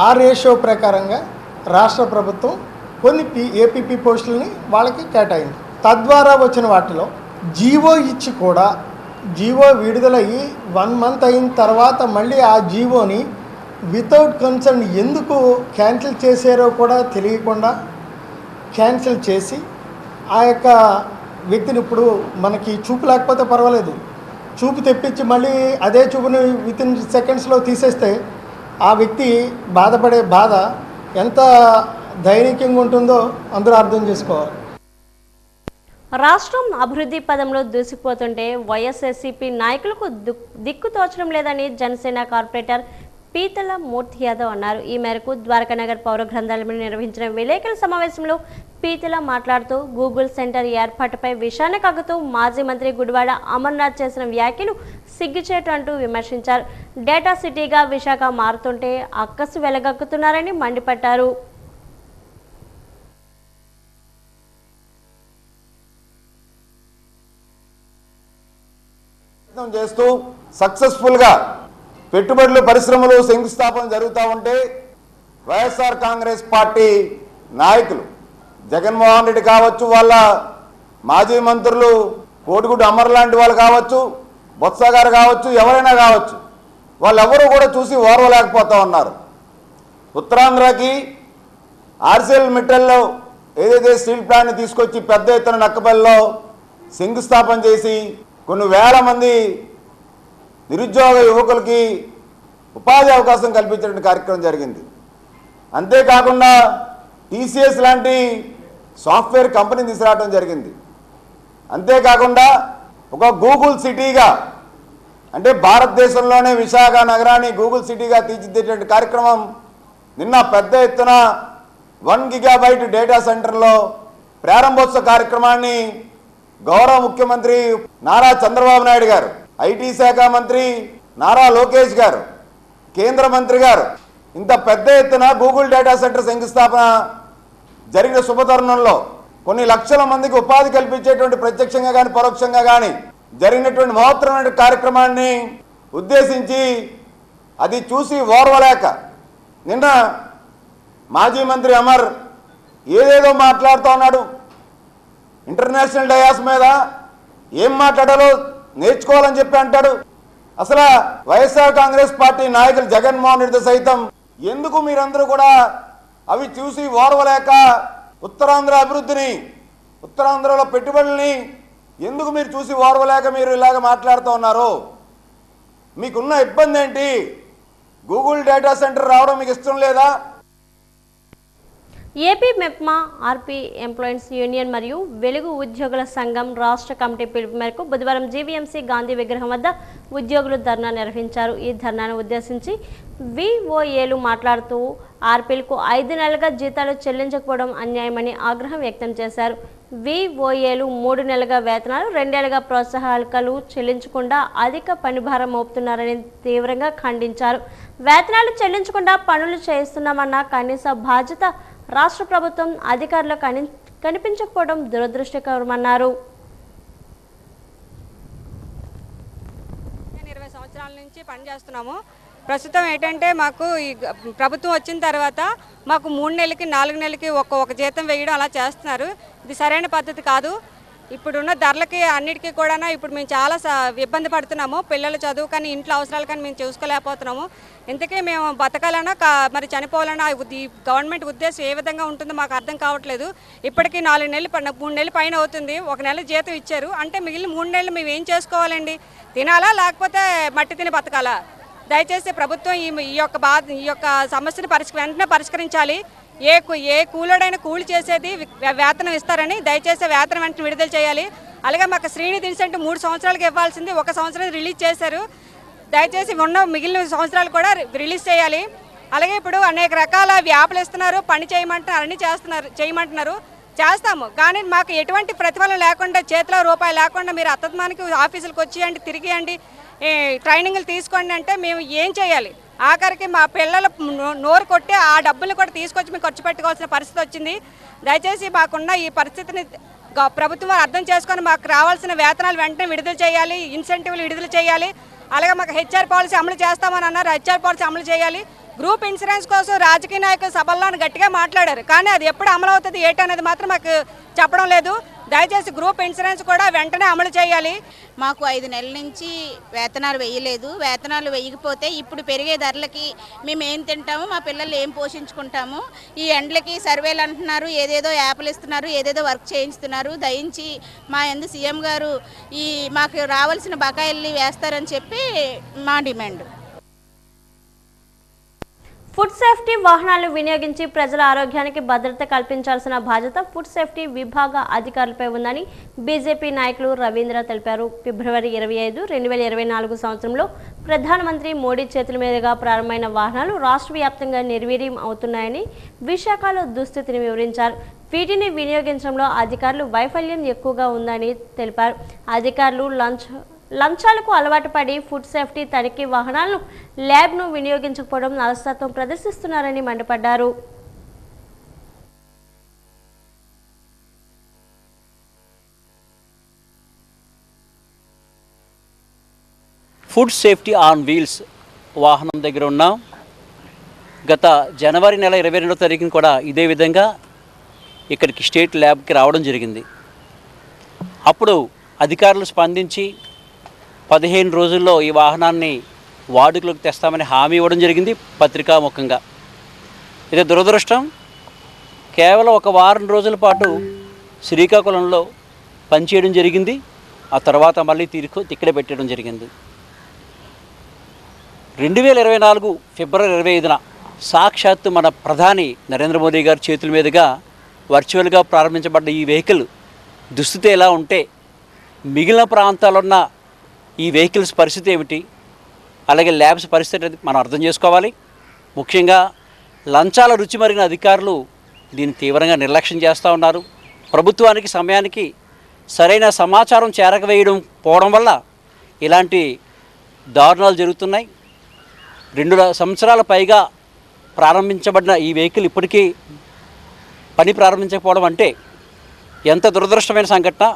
ఆ రేషియో ప్రకారంగా రాష్ట్ర ప్రభుత్వం కొన్ని ఏపీపీ పోస్టులని వాళ్ళకి కేటాయింది. తద్వారా వచ్చిన వాటిలో జీవో ఇచ్చి కూడా జీవో విడుదలయ్యి 1 month అయిన తర్వాత మళ్ళీ ఆ జీవోని వితౌట్ కన్సర్న్ ఎందుకు క్యాన్సిల్ చేశారో కూడా తెలియకుండా క్యాన్సిల్ చేసి ఆ యొక్క వ్యక్తిని ఇప్పుడు మనకి చూపు లేకపోతే పర్వాలేదు, చూపు తెప్పించి మళ్ళీ అదే చూపుని వితిన్ సెకండ్స్లో తీసేస్తే ఆ వ్యక్తి బాధపడే బాధ ఎంత దైనికంగా ఉంటుందో అందరూ అర్థం చేసుకోవాలి. రాష్ట్రం అభివృద్ధి పదంలో దూసుకుపోతుంటే వైఎస్ఆర్సీపీ నాయకులకు దిక్కు తోచడం లేదని జనసేన కార్పొరేటర్ పీతల మూర్తి యాదవ్ అన్నారు. ఈ మేరకు ద్వారకానగర్ పౌర గ్రంథాలయంలో నిర్వహించిన విలేకరుల సమావేశంలో పీతల మాట్లాడుతూ గూగుల్ సెంటర్ ఏర్పాటుపై విషాన్ని కక్కుతూ మాజీ మంత్రి గుడివాడ అమర్నాథ్ చేసిన వ్యాఖ్యలు సిగ్గుచేటు అంటూ విమర్శించారు. డేటా సిటీగా విశాఖ మారుతుంటే అక్కసు వెలగక్కుతున్నారని మండిపడ్డారు. చేస్తూ సక్సెస్ఫుల్గా పెట్టుబడులు పరిశ్రమలు శంకుస్థాపన జరుగుతూ ఉంటే వైఎస్ఆర్ కాంగ్రెస్ పార్టీ నాయకులు జగన్మోహన్ రెడ్డి కావచ్చు, వాళ్ళ మాజీ మంత్రులు కోటిగుడ్డు అమర్ లాంటి వాళ్ళు కావచ్చు, బొత్స గారు కావచ్చు, ఎవరైనా కావచ్చు, వాళ్ళెవరూ కూడా చూసి ఓర్వలేకపోతూ ఉన్నారు. ఉత్తరాంధ్రకి ఆర్సీఎల్ మిట్టల్లో ఏదైతే స్టీల్ ప్లాంట్ని తీసుకొచ్చి పెద్ద ఎత్తున నక్కబెల్లో శంకుస్థాపన చేసి కొన్ని వేల మంది నిరుద్యోగ యువకులకి ఉపాధి అవకాశం కల్పించే కార్యక్రమం జరిగింది. అంతేకాకుండా టీసీఎస్ లాంటి సాఫ్ట్వేర్ కంపెనీ తీసుకురావడం జరిగింది. అంతేకాకుండా ఒక గూగుల్ సిటీగా, అంటే భారతదేశంలోనే విశాఖ నగరాన్ని గూగుల్ సిటీగా తీర్చిదిద్దే కార్యక్రమం నిన్న పెద్ద ఎత్తున 1 GB డేటా సెంటర్లో ప్రారంభోత్సవ కార్యక్రమాన్ని గౌరవ ముఖ్యమంత్రి నారా చంద్రబాబు నాయుడు గారు, ఐటీ శాఖ మంత్రి నారా లోకేష్ గారు, కేంద్ర మంత్రి గారు ఇంత పెద్ద ఎత్తున గూగుల్ డేటా సెంటర్ శంకుస్థాపన జరిగిన శుభతరుణంలో కొన్ని లక్షల మందికి ఉపాధి కల్పించేటువంటి ప్రత్యక్షంగా కానీ పరోక్షంగా కానీ జరిగినటువంటి మహత్తరమైన కార్యక్రమాన్ని ఉద్దేశించి అది చూసి ఓర్వలేక నిన్న మాజీ మంత్రి అమర్ ఏదేదో మాట్లాడుతూ ఉన్నాడు. ఇంటర్నేషనల్ డయాస్ మీద ఏం మాట్లాడాలో నేర్చుకోవాలని చెప్పి అంటాడు. అసలు వైఎస్ఆర్ కాంగ్రెస్ పార్టీ నాయకులు జగన్మోహన్ రెడ్డి సైతం ఎందుకు మీరందరూ కూడా అవి చూసి ఓర్వలేక ఉత్తరాంధ్ర అభివృద్ధిని, ఉత్తరాంధ్రలో పెట్టుబడుల్ని ఎందుకు మీరు చూసి ఓర్వలేక మీరు ఇలాగ మాట్లాడుతూ ఉన్నారు? మీకున్న ఇబ్బంది ఏంటి? గూగుల్ డేటా సెంటర్ రావడం మీకు ఇష్టం లేదా? AP MEPMA, RP employees union మరియు వెలుగు ఉద్యోగుల సంఘం రాష్ట్ర కమిటీ పిలుపు మేరకు బుధవారం జీవీఎంసీ గాంధీ విగ్రహం వద్ద ఉద్యోగులు ధర్నా నిర్వహించారు. ఈ ధర్నాను ఉద్దేశించి విఓఏలు మాట్లాడుతూ ఆర్పీలకు 5 నెలలుగా జీతాలు చెల్లించకపోవడం అన్యాయమని ఆగ్రహం వ్యక్తం చేశారు. విఓఏలు 3 నెలలుగా వేతనాలు, 2 ఏళ్లుగా ప్రోత్సాహకాలు చెల్లించకుండా అధిక పనిభారం మోపుతున్నారని తీవ్రంగా ఖండించారు. వేతనాలు చెల్లించకుండా పనులు చేస్తున్నామన్న కనీస బాధ్యత రాష్ట్ర ప్రభుత్వం అధికారులు కనిపించకపోవడం దురదృష్టకరమన్నారు. 20 సంవత్సరాల నుంచి పనిచేస్తున్నాము. ప్రస్తుతం ఏంటంటే మాకు ఈ ప్రభుత్వం వచ్చిన తర్వాత మాకు 3 నెలలకి 4 నెలలకి ఒక జీతం వేయడం అలా చేస్తున్నారు. ఇది సరైన పద్ధతి కాదు. ఇప్పుడున్న ధరలకి అన్నిటికీ కూడా ఇప్పుడు మేము చాలా ఇబ్బంది పడుతున్నాము. పిల్లల చదువు కానీ ఇంట్లో అవసరాలు కానీ మేము చూసుకోలేకపోతున్నాము. ఇంతకీ మేము బతకాలన్నా మరి చనిపోవాలన్నా ఈ గవర్నమెంట్ ఉద్దేశం ఏ విధంగా ఉంటుందో మాకు అర్థం కావట్లేదు. ఇప్పటికీ 3 నెలలు పైన అవుతుంది. 1 నెల జీతం ఇచ్చారు అంటే మిగిలిన 3 నెలలు మేము ఏం చేసుకోవాలండి? తినాలా లేకపోతే మట్టి తిని బతకాలా? దయచేసి ప్రభుత్వం ఈ యొక్క సమస్యను వెంటనే పరిష్కరించాలి. ఏ కూలోడైనా కూలి చేసేది వేతనం ఇస్తారని దయచేసి వేతనం వెంటనే విడుదల చేయాలి. అలాగే మాకు శ్రీనిధి ఇన్సెంట్ 3 సంవత్సరాలకు ఇవ్వాల్సింది 1 సంవత్సరం రిలీజ్ చేశారు. దయచేసి ఉన్న మిగిలిన సంవత్సరాలు కూడా రిలీజ్ చేయాలి. అలాగే ఇప్పుడు అనేక రకాల యాప్లు ఇస్తున్నారు, పని చేయమంటున్నారు, అన్నీ చేయమంటున్నారు, చేస్తాము. కానీ మాకు ఎటువంటి ప్రతిఫలం లేకుండా, చేతిలో రూపాయి లేకుండా మీరు అత్తమానికి ఆఫీసులకు వచ్చేయండి, తిరిగేయండి, ట్రైనింగ్లు తీసుకోండి అంటే మేము ఏం చేయాలి? ఆఖరికి మా పిల్లల నోరు కొట్టి ఆ డబ్బులు కూడా తీసుకొచ్చి మేము ఖర్చు పెట్టుకోవాల్సిన పరిస్థితి వచ్చింది. దయచేసి మాకున్న ఈ పరిస్థితిని ప్రభుత్వం అర్థం చేసుకొని మాకు రావాల్సిన వేతనాలు వెంటనే విడుదల చేయాలి, ఇన్సెంటివ్లు విడుదల చేయాలి. అలాగే మాకు హెచ్ఆర్ పాలసీ అమలు చేస్తామని అన్నారు, హెచ్ఆర్ పాలసీ అమలు చేయాలి. గ్రూప్ ఇన్సూరెన్స్ కోసం రాజకీయ నాయకులు సభల్లో గట్టిగా మాట్లాడారు, కానీ అది ఎప్పుడు అమలు అవుతుంది ఏంటనేది మాత్రం మాకు చెప్పడం లేదు. దయచేసి గ్రూప్ ఇన్సూరెన్స్ కూడా వెంటనే అమలు చేయాలి. మాకు 5 నెలల నుంచి వేతనాలు వేయలేదు. వేతనాలు వేయకపోతే ఇప్పుడు పెరిగే ధరలకి మేము ఏం తింటాము, మా పిల్లలు ఏం పోషించుకుంటాము? ఈ ఎండ్లకి సర్వేలు అంటున్నారు, ఏదేదో యాప్లు ఇస్తున్నారు, ఏదేదో వర్క్ చేయిస్తున్నారు. దయించి మా యందు సీఎం గారు మాకు రావాల్సిన బకాయిల్ని వేస్తారని చెప్పి మా డిమాండ్. ఫుడ్ సేఫ్టీ వాహనాలు వినియోగించి ప్రజల ఆరోగ్యానికి భద్రత కల్పించాల్సిన బాధ్యత ఫుడ్ సేఫ్టీ విభాగ అధికారులపై ఉందని బీజేపీ నాయకులు రవీంద్ర తెలిపారు. ఫిబ్రవరి 25, 2024 సంవత్సరంలో ప్రధానమంత్రి మోడీ చేతుల మీదుగా ప్రారంభమైన వాహనాలు రాష్ట్ర వ్యాప్తంగా నిర్వీర్యం అవుతున్నాయని విశాఖలో దుస్థితిని వివరించారు. వీటిని వినియోగించడంలో అధికారులు వైఫల్యం ఎక్కువగా ఉందని తెలిపారు. అధికారులు లంచాలకు అలవాటు పడి ఫుడ్ సేఫ్టీ తనిఖీ వాహనాలను ల్యాబ్ను వినియోగించకపోవడం అలసత్వం ప్రదర్శిస్తున్నారని మండిపడ్డారు. ఫుడ్ సేఫ్టీ ఆన్ వీల్స్ వాహనం దగ్గర ఉన్నాం. గత జనవరి నెల 22వ తారీఖున కూడా ఇదే విధంగా ఇక్కడికి స్టేట్ ల్యాబ్కి రావడం జరిగింది. అప్పుడు అధికారులు స్పందించి 15 రోజుల్లో ఈ వాహనాన్ని వాడుకలోకి తెస్తామని హామీ ఇవ్వడం జరిగింది పత్రికాముఖంగా. ఇది దురదృష్టం. కేవలం 1 వారం రోజుల పాటు శ్రీకాకుళంలో పనిచేయడం జరిగింది. ఆ తర్వాత మళ్ళీ ఇక్కడే పెట్టడం జరిగింది. 2024 ఫిబ్రవరి 25న సాక్షాత్తు మన ప్రధాని నరేంద్ర మోదీ గారి చేతుల మీదుగా వర్చువల్గా ప్రారంభించబడ్డ ఈ వెహికల్ దుస్థితి ఎలా ఉంటే మిగిలిన ప్రాంతాల్లో ఉన్న ఈ వెహికల్స్ పరిస్థితి ఏమిటి, అలాగే ల్యాబ్స్ పరిస్థితి మనం అర్థం చేసుకోవాలి. ముఖ్యంగా లంచాల రుచి మరిగిన అధికారులు దీన్ని తీవ్రంగా నిర్లక్ష్యం చేస్తూ ఉన్నారు. ప్రభుత్వానికి సమయానికి సరైన సమాచారం పోవడం వల్ల ఇలాంటి దారుణాలు జరుగుతున్నాయి. 2 సంవత్సరాల పైగా ప్రారంభించబడిన ఈ వెహికల్ ఇప్పటికీ పని ప్రారంభించకపోవడం అంటే ఎంత దురదృష్టమైన సంఘటన.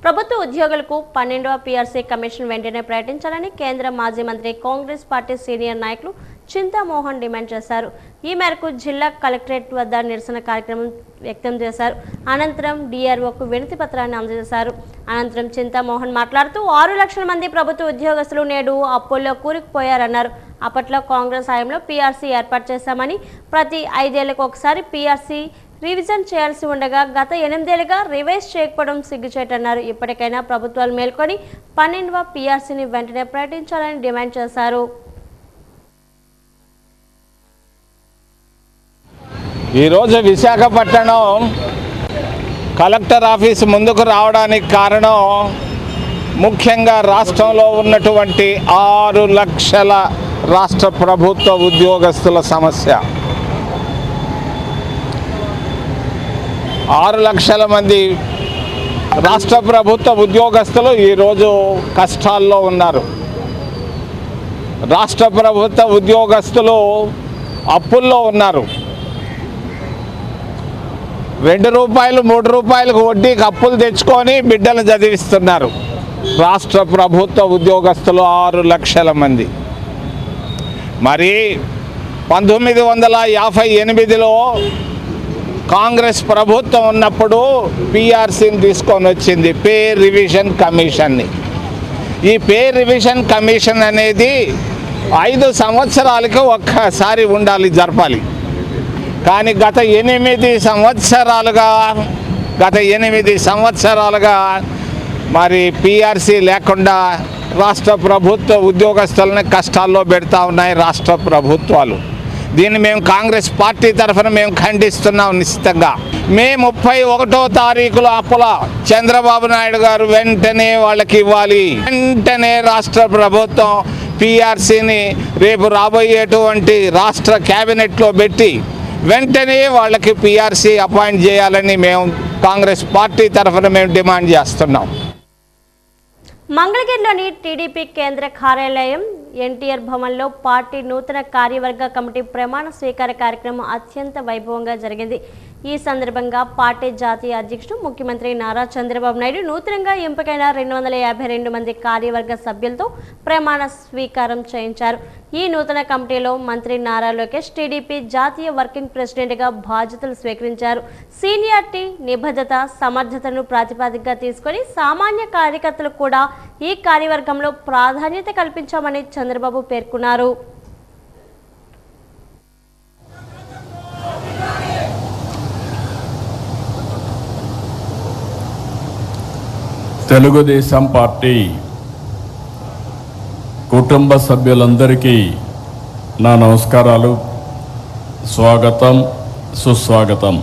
ప్రభుత్వ ఉద్యోగులకు 12వ పీఆర్సీ కమిషన్ వెంటనే ప్రకటించాలని కేంద్ర మాజీ మంత్రి కాంగ్రెస్ పార్టీ సీనియర్ నాయకులు చింతామోహన్ డిమాండ్ చేశారు. ఈ మేరకు జిల్లా కలెక్టరేట్ వద్ద నిరసన కార్యక్రమం వ్యక్తం చేశారు. అనంతరం డిఆర్ఓకు వినతి పత్రాన్ని అందజేశారు. అనంతరం చింతామోహన్ మాట్లాడుతూ 6 లక్షల మంది ప్రభుత్వ ఉద్యోగస్తులు నేడు అప్పుల్లో కూరుకుపోయారన్నారు. అప్పట్లో కాంగ్రెస్ హయాంలో పీఆర్సీ ఏర్పాటు చేశామని, ప్రతి 5 ఏళ్లకు ఒకసారి పీఆర్సీ రివిజన్ చేయాల్సి ఉండగా గత 8 ఏళ్లుగా రివైజ్ చేయకపోవడం సిగ్గుచేటన్నారు. ఇప్పటికైనా ప్రభుత్వాలు మేల్కొని 12వ పీఆర్సీని వెంటనే ప్రకటించాలని డిమాండ్ చేశారు. ఈరోజు విశాఖపట్నం కలెక్టర్ ఆఫీస్ ముందుకు రావడానికి కారణం ముఖ్యంగా రాష్ట్రంలో ఉన్నటువంటి 6 లక్షల రాష్ట్ర ప్రభుత్వ ఉద్యోగస్తుల సమస్య. 6 లక్షల మంది రాష్ట్ర ప్రభుత్వ ఉద్యోగస్తులు ఈరోజు కష్టాల్లో ఉన్నారు. రాష్ట్ర ప్రభుత్వ ఉద్యోగస్తులు అప్పుల్లో ఉన్నారు. 2 రూపాయలు 3 రూపాయలకు వడ్డీకి అప్పులు తెచ్చుకొని బిడ్డలు చదివిస్తున్నారు. రాష్ట్ర ప్రభుత్వ ఉద్యోగస్తులు 6 లక్షల మంది. మరి 1958లో కాంగ్రెస్ ప్రభుత్వం ఉన్నప్పుడు పీఆర్సీని తీసుకొని వచ్చింది, పే రివిజన్ కమిషన్ని. ఈ పే రివిజన్ కమిషన్ అనేది 5 సంవత్సరాలకు ఒక్కసారి ఉండాలి, జరపాలి. కానీ గత 8 సంవత్సరాలుగా మరి పీఆర్సీ లేకుండా రాష్ట్ర ప్రభుత్వ ఉద్యోగస్తులని కష్టాల్లో పెడతా ఉన్నాయి రాష్ట్ర ప్రభుత్వాలు. దీన్ని మేము కాంగ్రెస్ పార్టీ తరఫున మేము ఖండిస్తున్నాం నిశ్చితంగా. మే 31వ తారీఖులో అప్పుల చంద్రబాబు నాయుడు గారు వెంటనే వాళ్ళకి ఇవ్వాలి. వెంటనే రాష్ట్ర ప్రభుత్వం పీఆర్సీని రేపు రాబోయేటువంటి రాష్ట్ర క్యాబినెట్లో పెట్టి వెంటనే వాళ్ళకి పీఆర్సీ అపాయింట్ చేయాలని మేము కాంగ్రెస్ పార్టీ తరఫున మేము డిమాండ్ చేస్తున్నాం. మంగళగిరిలోని టీడీపీ కేంద్ర కార్యాలయం ఎన్టీఆర్ భవన్లో పార్టీ నూతన కార్యవర్గ కమిటీ ప్రమాణ స్వీకార కార్యక్రమం అత్యంత వైభవంగా జరిగింది. ఈ సందర్భంగా పార్టీ జాతీయ అధ్యక్షుడు ముఖ్యమంత్రి నారా చంద్రబాబు నాయుడు నూతనంగా ఎంపికైన 252 మంది కార్యవర్గ సభ్యులతో ప్రమాణ స్వీకారం చేయించారు. ఈ నూతన కమిటీలో మంత్రి నారా లోకేష్ టీడీపీ జాతీయ వర్కింగ్ ప్రెసిడెంట్గా బాధ్యతలు స్వీకరించారు. సీనియారిటీ, నిబద్ధత, సమర్థతను ప్రాతిపదికగా తీసుకొని సామాన్య కార్యకర్తలకు కూడా ఈ కార్యవర్గంలో ప్రాధాన్యత కల్పించామని చంద్రబాబు పేర్కొన్నారు. తెలుగుదేశం పార్టీ కుటుంబ సభ్యులందరికీ నా నమస్కారాలు, స్వాగతం, సుస్వాగతం.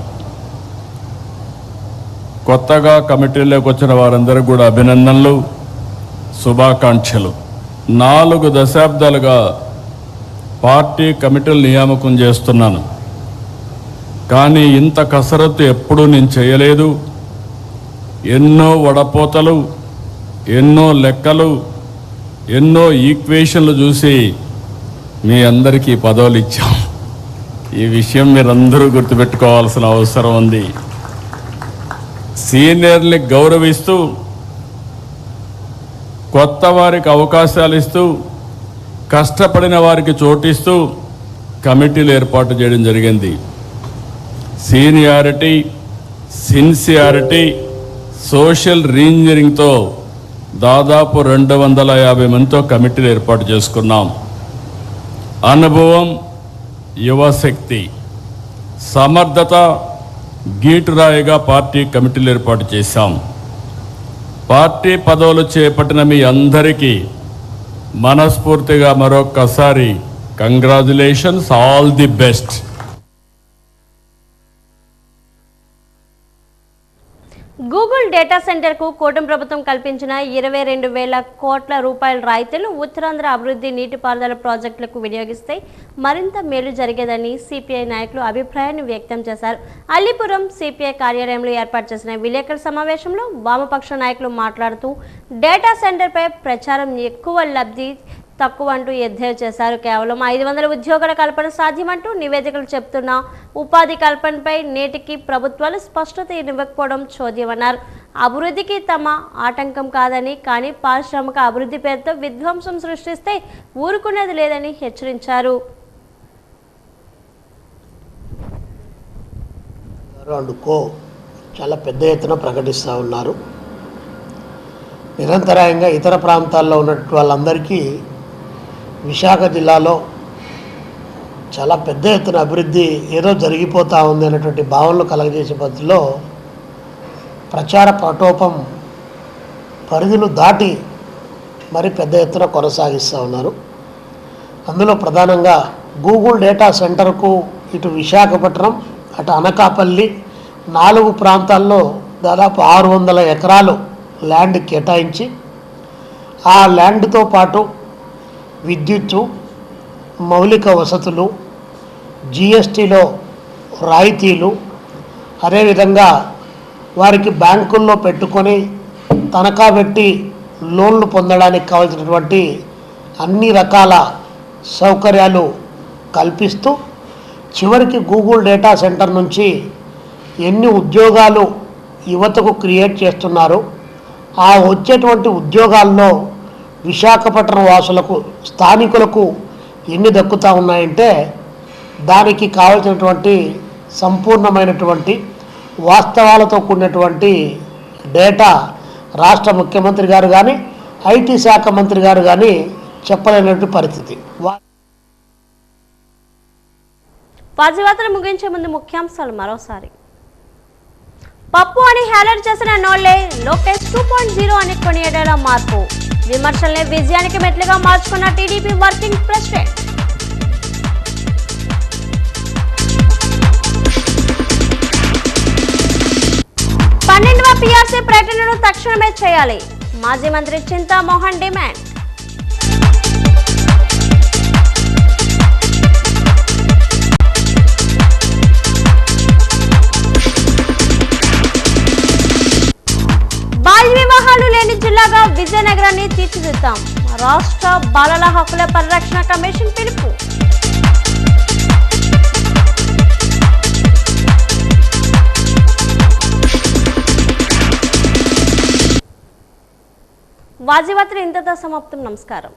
కొత్తగా కమిటీలోకి వచ్చిన వారందరికీ కూడా అభినందనలు, శుభాకాంక్షలు. 4 దశాబ్దాలుగా పార్టీ కమిటీలు నియామకం చేస్తున్నాను, కానీ ఇంత కసరత్తు ఎప్పుడూ నేను చేయలేదు. ఎన్నో వడపోతలు, ఎన్నో లెక్కలు, ఎన్నో ఈక్వేషన్లు చూసి మీ అందరికీ పదవులు ఇచ్చాం. ఈ విషయం మీరందరూ గుర్తుపెట్టుకోవాల్సిన అవసరం ఉంది. సీనియర్ని గౌరవిస్తూ, కొత్త వారికి అవకాశాలు ఇస్తూ, కష్టపడిన వారికి చోటిస్తూ కమిటీలు ఏర్పాటు చేయడం జరిగింది. సీనియారిటీ, సిన్సియారిటీ, సోషల్ రీఇంజనీరింగ్తో దాదాపు 250 మందితో కమిటీలు ఏర్పాటు చేసుకున్నాం. అనుభవం, యువశక్తి, సమర్థత గీటురాయిగా పార్టీ కమిటీలు ఏర్పాటు చేశాం. పార్టీ పదవులు చేపట్టిన మీ అందరికీ మనస్ఫూర్తిగా మరొక్కసారి congratulations, all the best. Google data సెంటర్కు కూటమి ప్రభుత్వం కల్పించిన 22,000 కోట్ల రూపాయల రాయితీలు ఉత్తరాంధ్ర అభివృద్ధి నీటిపారుదల ప్రాజెక్టులకు వినియోగిస్తే మరింత మేలు జరిగేదని సిపిఐ నాయకులు అభిప్రాయాన్ని వ్యక్తం చేశారు. అల్లీపురం సిపిఐ కార్యాలయంలో ఏర్పాటు చేసిన విలేకరుల సమావేశంలో వామపక్ష నాయకులు మాట్లాడుతూ డేటా సెంటర్పై ప్రచారం ఎక్కువ, లబ్ధి తక్కువ అంటూ ఎద్దేవా చేశారు. కేవలం 500 ఉద్యోగాల కల్పన సాధ్యమంటూ నివేదికలు చెప్తున్న ఉపాధి కల్పనపై నేటికి ప్రభుత్వాలు స్పష్టత ఇవ్వకపోవడం చోద్యమన్నారు. అభివృద్ధికి తమ ఆటంకం కాదని, కానీ పారిశ్రామిక అభివృద్ధి పేరుతో విధ్వంసం సృష్టిస్తే ఊరుకునేది లేదని హెచ్చరించారు. చాలా పెద్ద ఎత్తున ప్రకటిస్తూ ఉన్నారు. నిరంతరాయంగా ఇతర ప్రాంతాల్లో ఉన్నటువంటి వాళ్ళందరికీ విశాఖ జిల్లాలో చాలా పెద్ద ఎత్తున అభివృద్ధి ఏదో జరిగిపోతూ ఉంది అనేటువంటి భావనలు కలగజేసే పద్ధతిలో ప్రచార ప్రటోపం పరిధులు దాటి మరి పెద్ద ఎత్తున కొనసాగిస్తూ ఉన్నారు. అందులో ప్రధానంగా గూగుల్ డేటా సెంటర్కు ఇటు విశాఖపట్నం అటు అనకాపల్లి 4 ప్రాంతాల్లో దాదాపు 600 ఎకరాలు ల్యాండ్ కేటాయించి ఆ ల్యాండ్తో పాటు విద్యుత్తు, మౌలిక వసతులు, జిఎస్టీలో రాయితీలు, అదేవిధంగా వారికి బ్యాంకుల్లో పెట్టుకొని తనఖా పెట్టి లోన్లు పొందడానికి కావాల్సినటువంటి అన్ని రకాల సౌకర్యాలు కల్పిస్తూ చివరికి గూగుల్ డేటా సెంటర్ నుంచి ఎన్ని ఉద్యోగాలు యువతకు క్రియేట్ చేస్తున్నారు, ఆ వచ్చేటువంటి ఉద్యోగాల్లో విశాఖపట్నం వాసులకు స్థానికులకు ఎన్ని దక్కుతూ ఉన్నాయంటే దానికి కావాల్సినటువంటి సంపూర్ణమైనటువంటి వాస్తవాలతో కూడినటువంటి డేటా రాష్ట్ర ముఖ్యమంత్రి గారు కానీ ఐటీ శాఖ మంత్రి గారు కానీ చెప్పలేనటువంటి పరిస్థితి. వార్తలు ముగించే ముందు ముఖ్యాంశాలు మరోసారి. పప్పు అని హేళన చేసిన నోళ్లే లోకేష్ 2.0 అని కొనియాడేలా మార్పు. విమర్శల్ని విజయానికి మెట్లుగా మార్చుకున్న టీడీపీ వర్కింగ్ ప్రెసిడెంట్. పన్నెండవ పీఆర్సీ ప్రకటనను తక్షణమే చేయాలి. మాజీ మంత్రి చింతామోహన్ డిమాండ్. బాల్య వివాహాలు లేని జిల్లాగా విజయనగరాన్ని తీర్చిదిద్దాం. రాష్ట్ర బాలల హక్కుల పరిరక్షణ కమిషన్ పిలుపు. వాజీవార్తలు ఇంతతో సమాప్తం. నమస్కారం.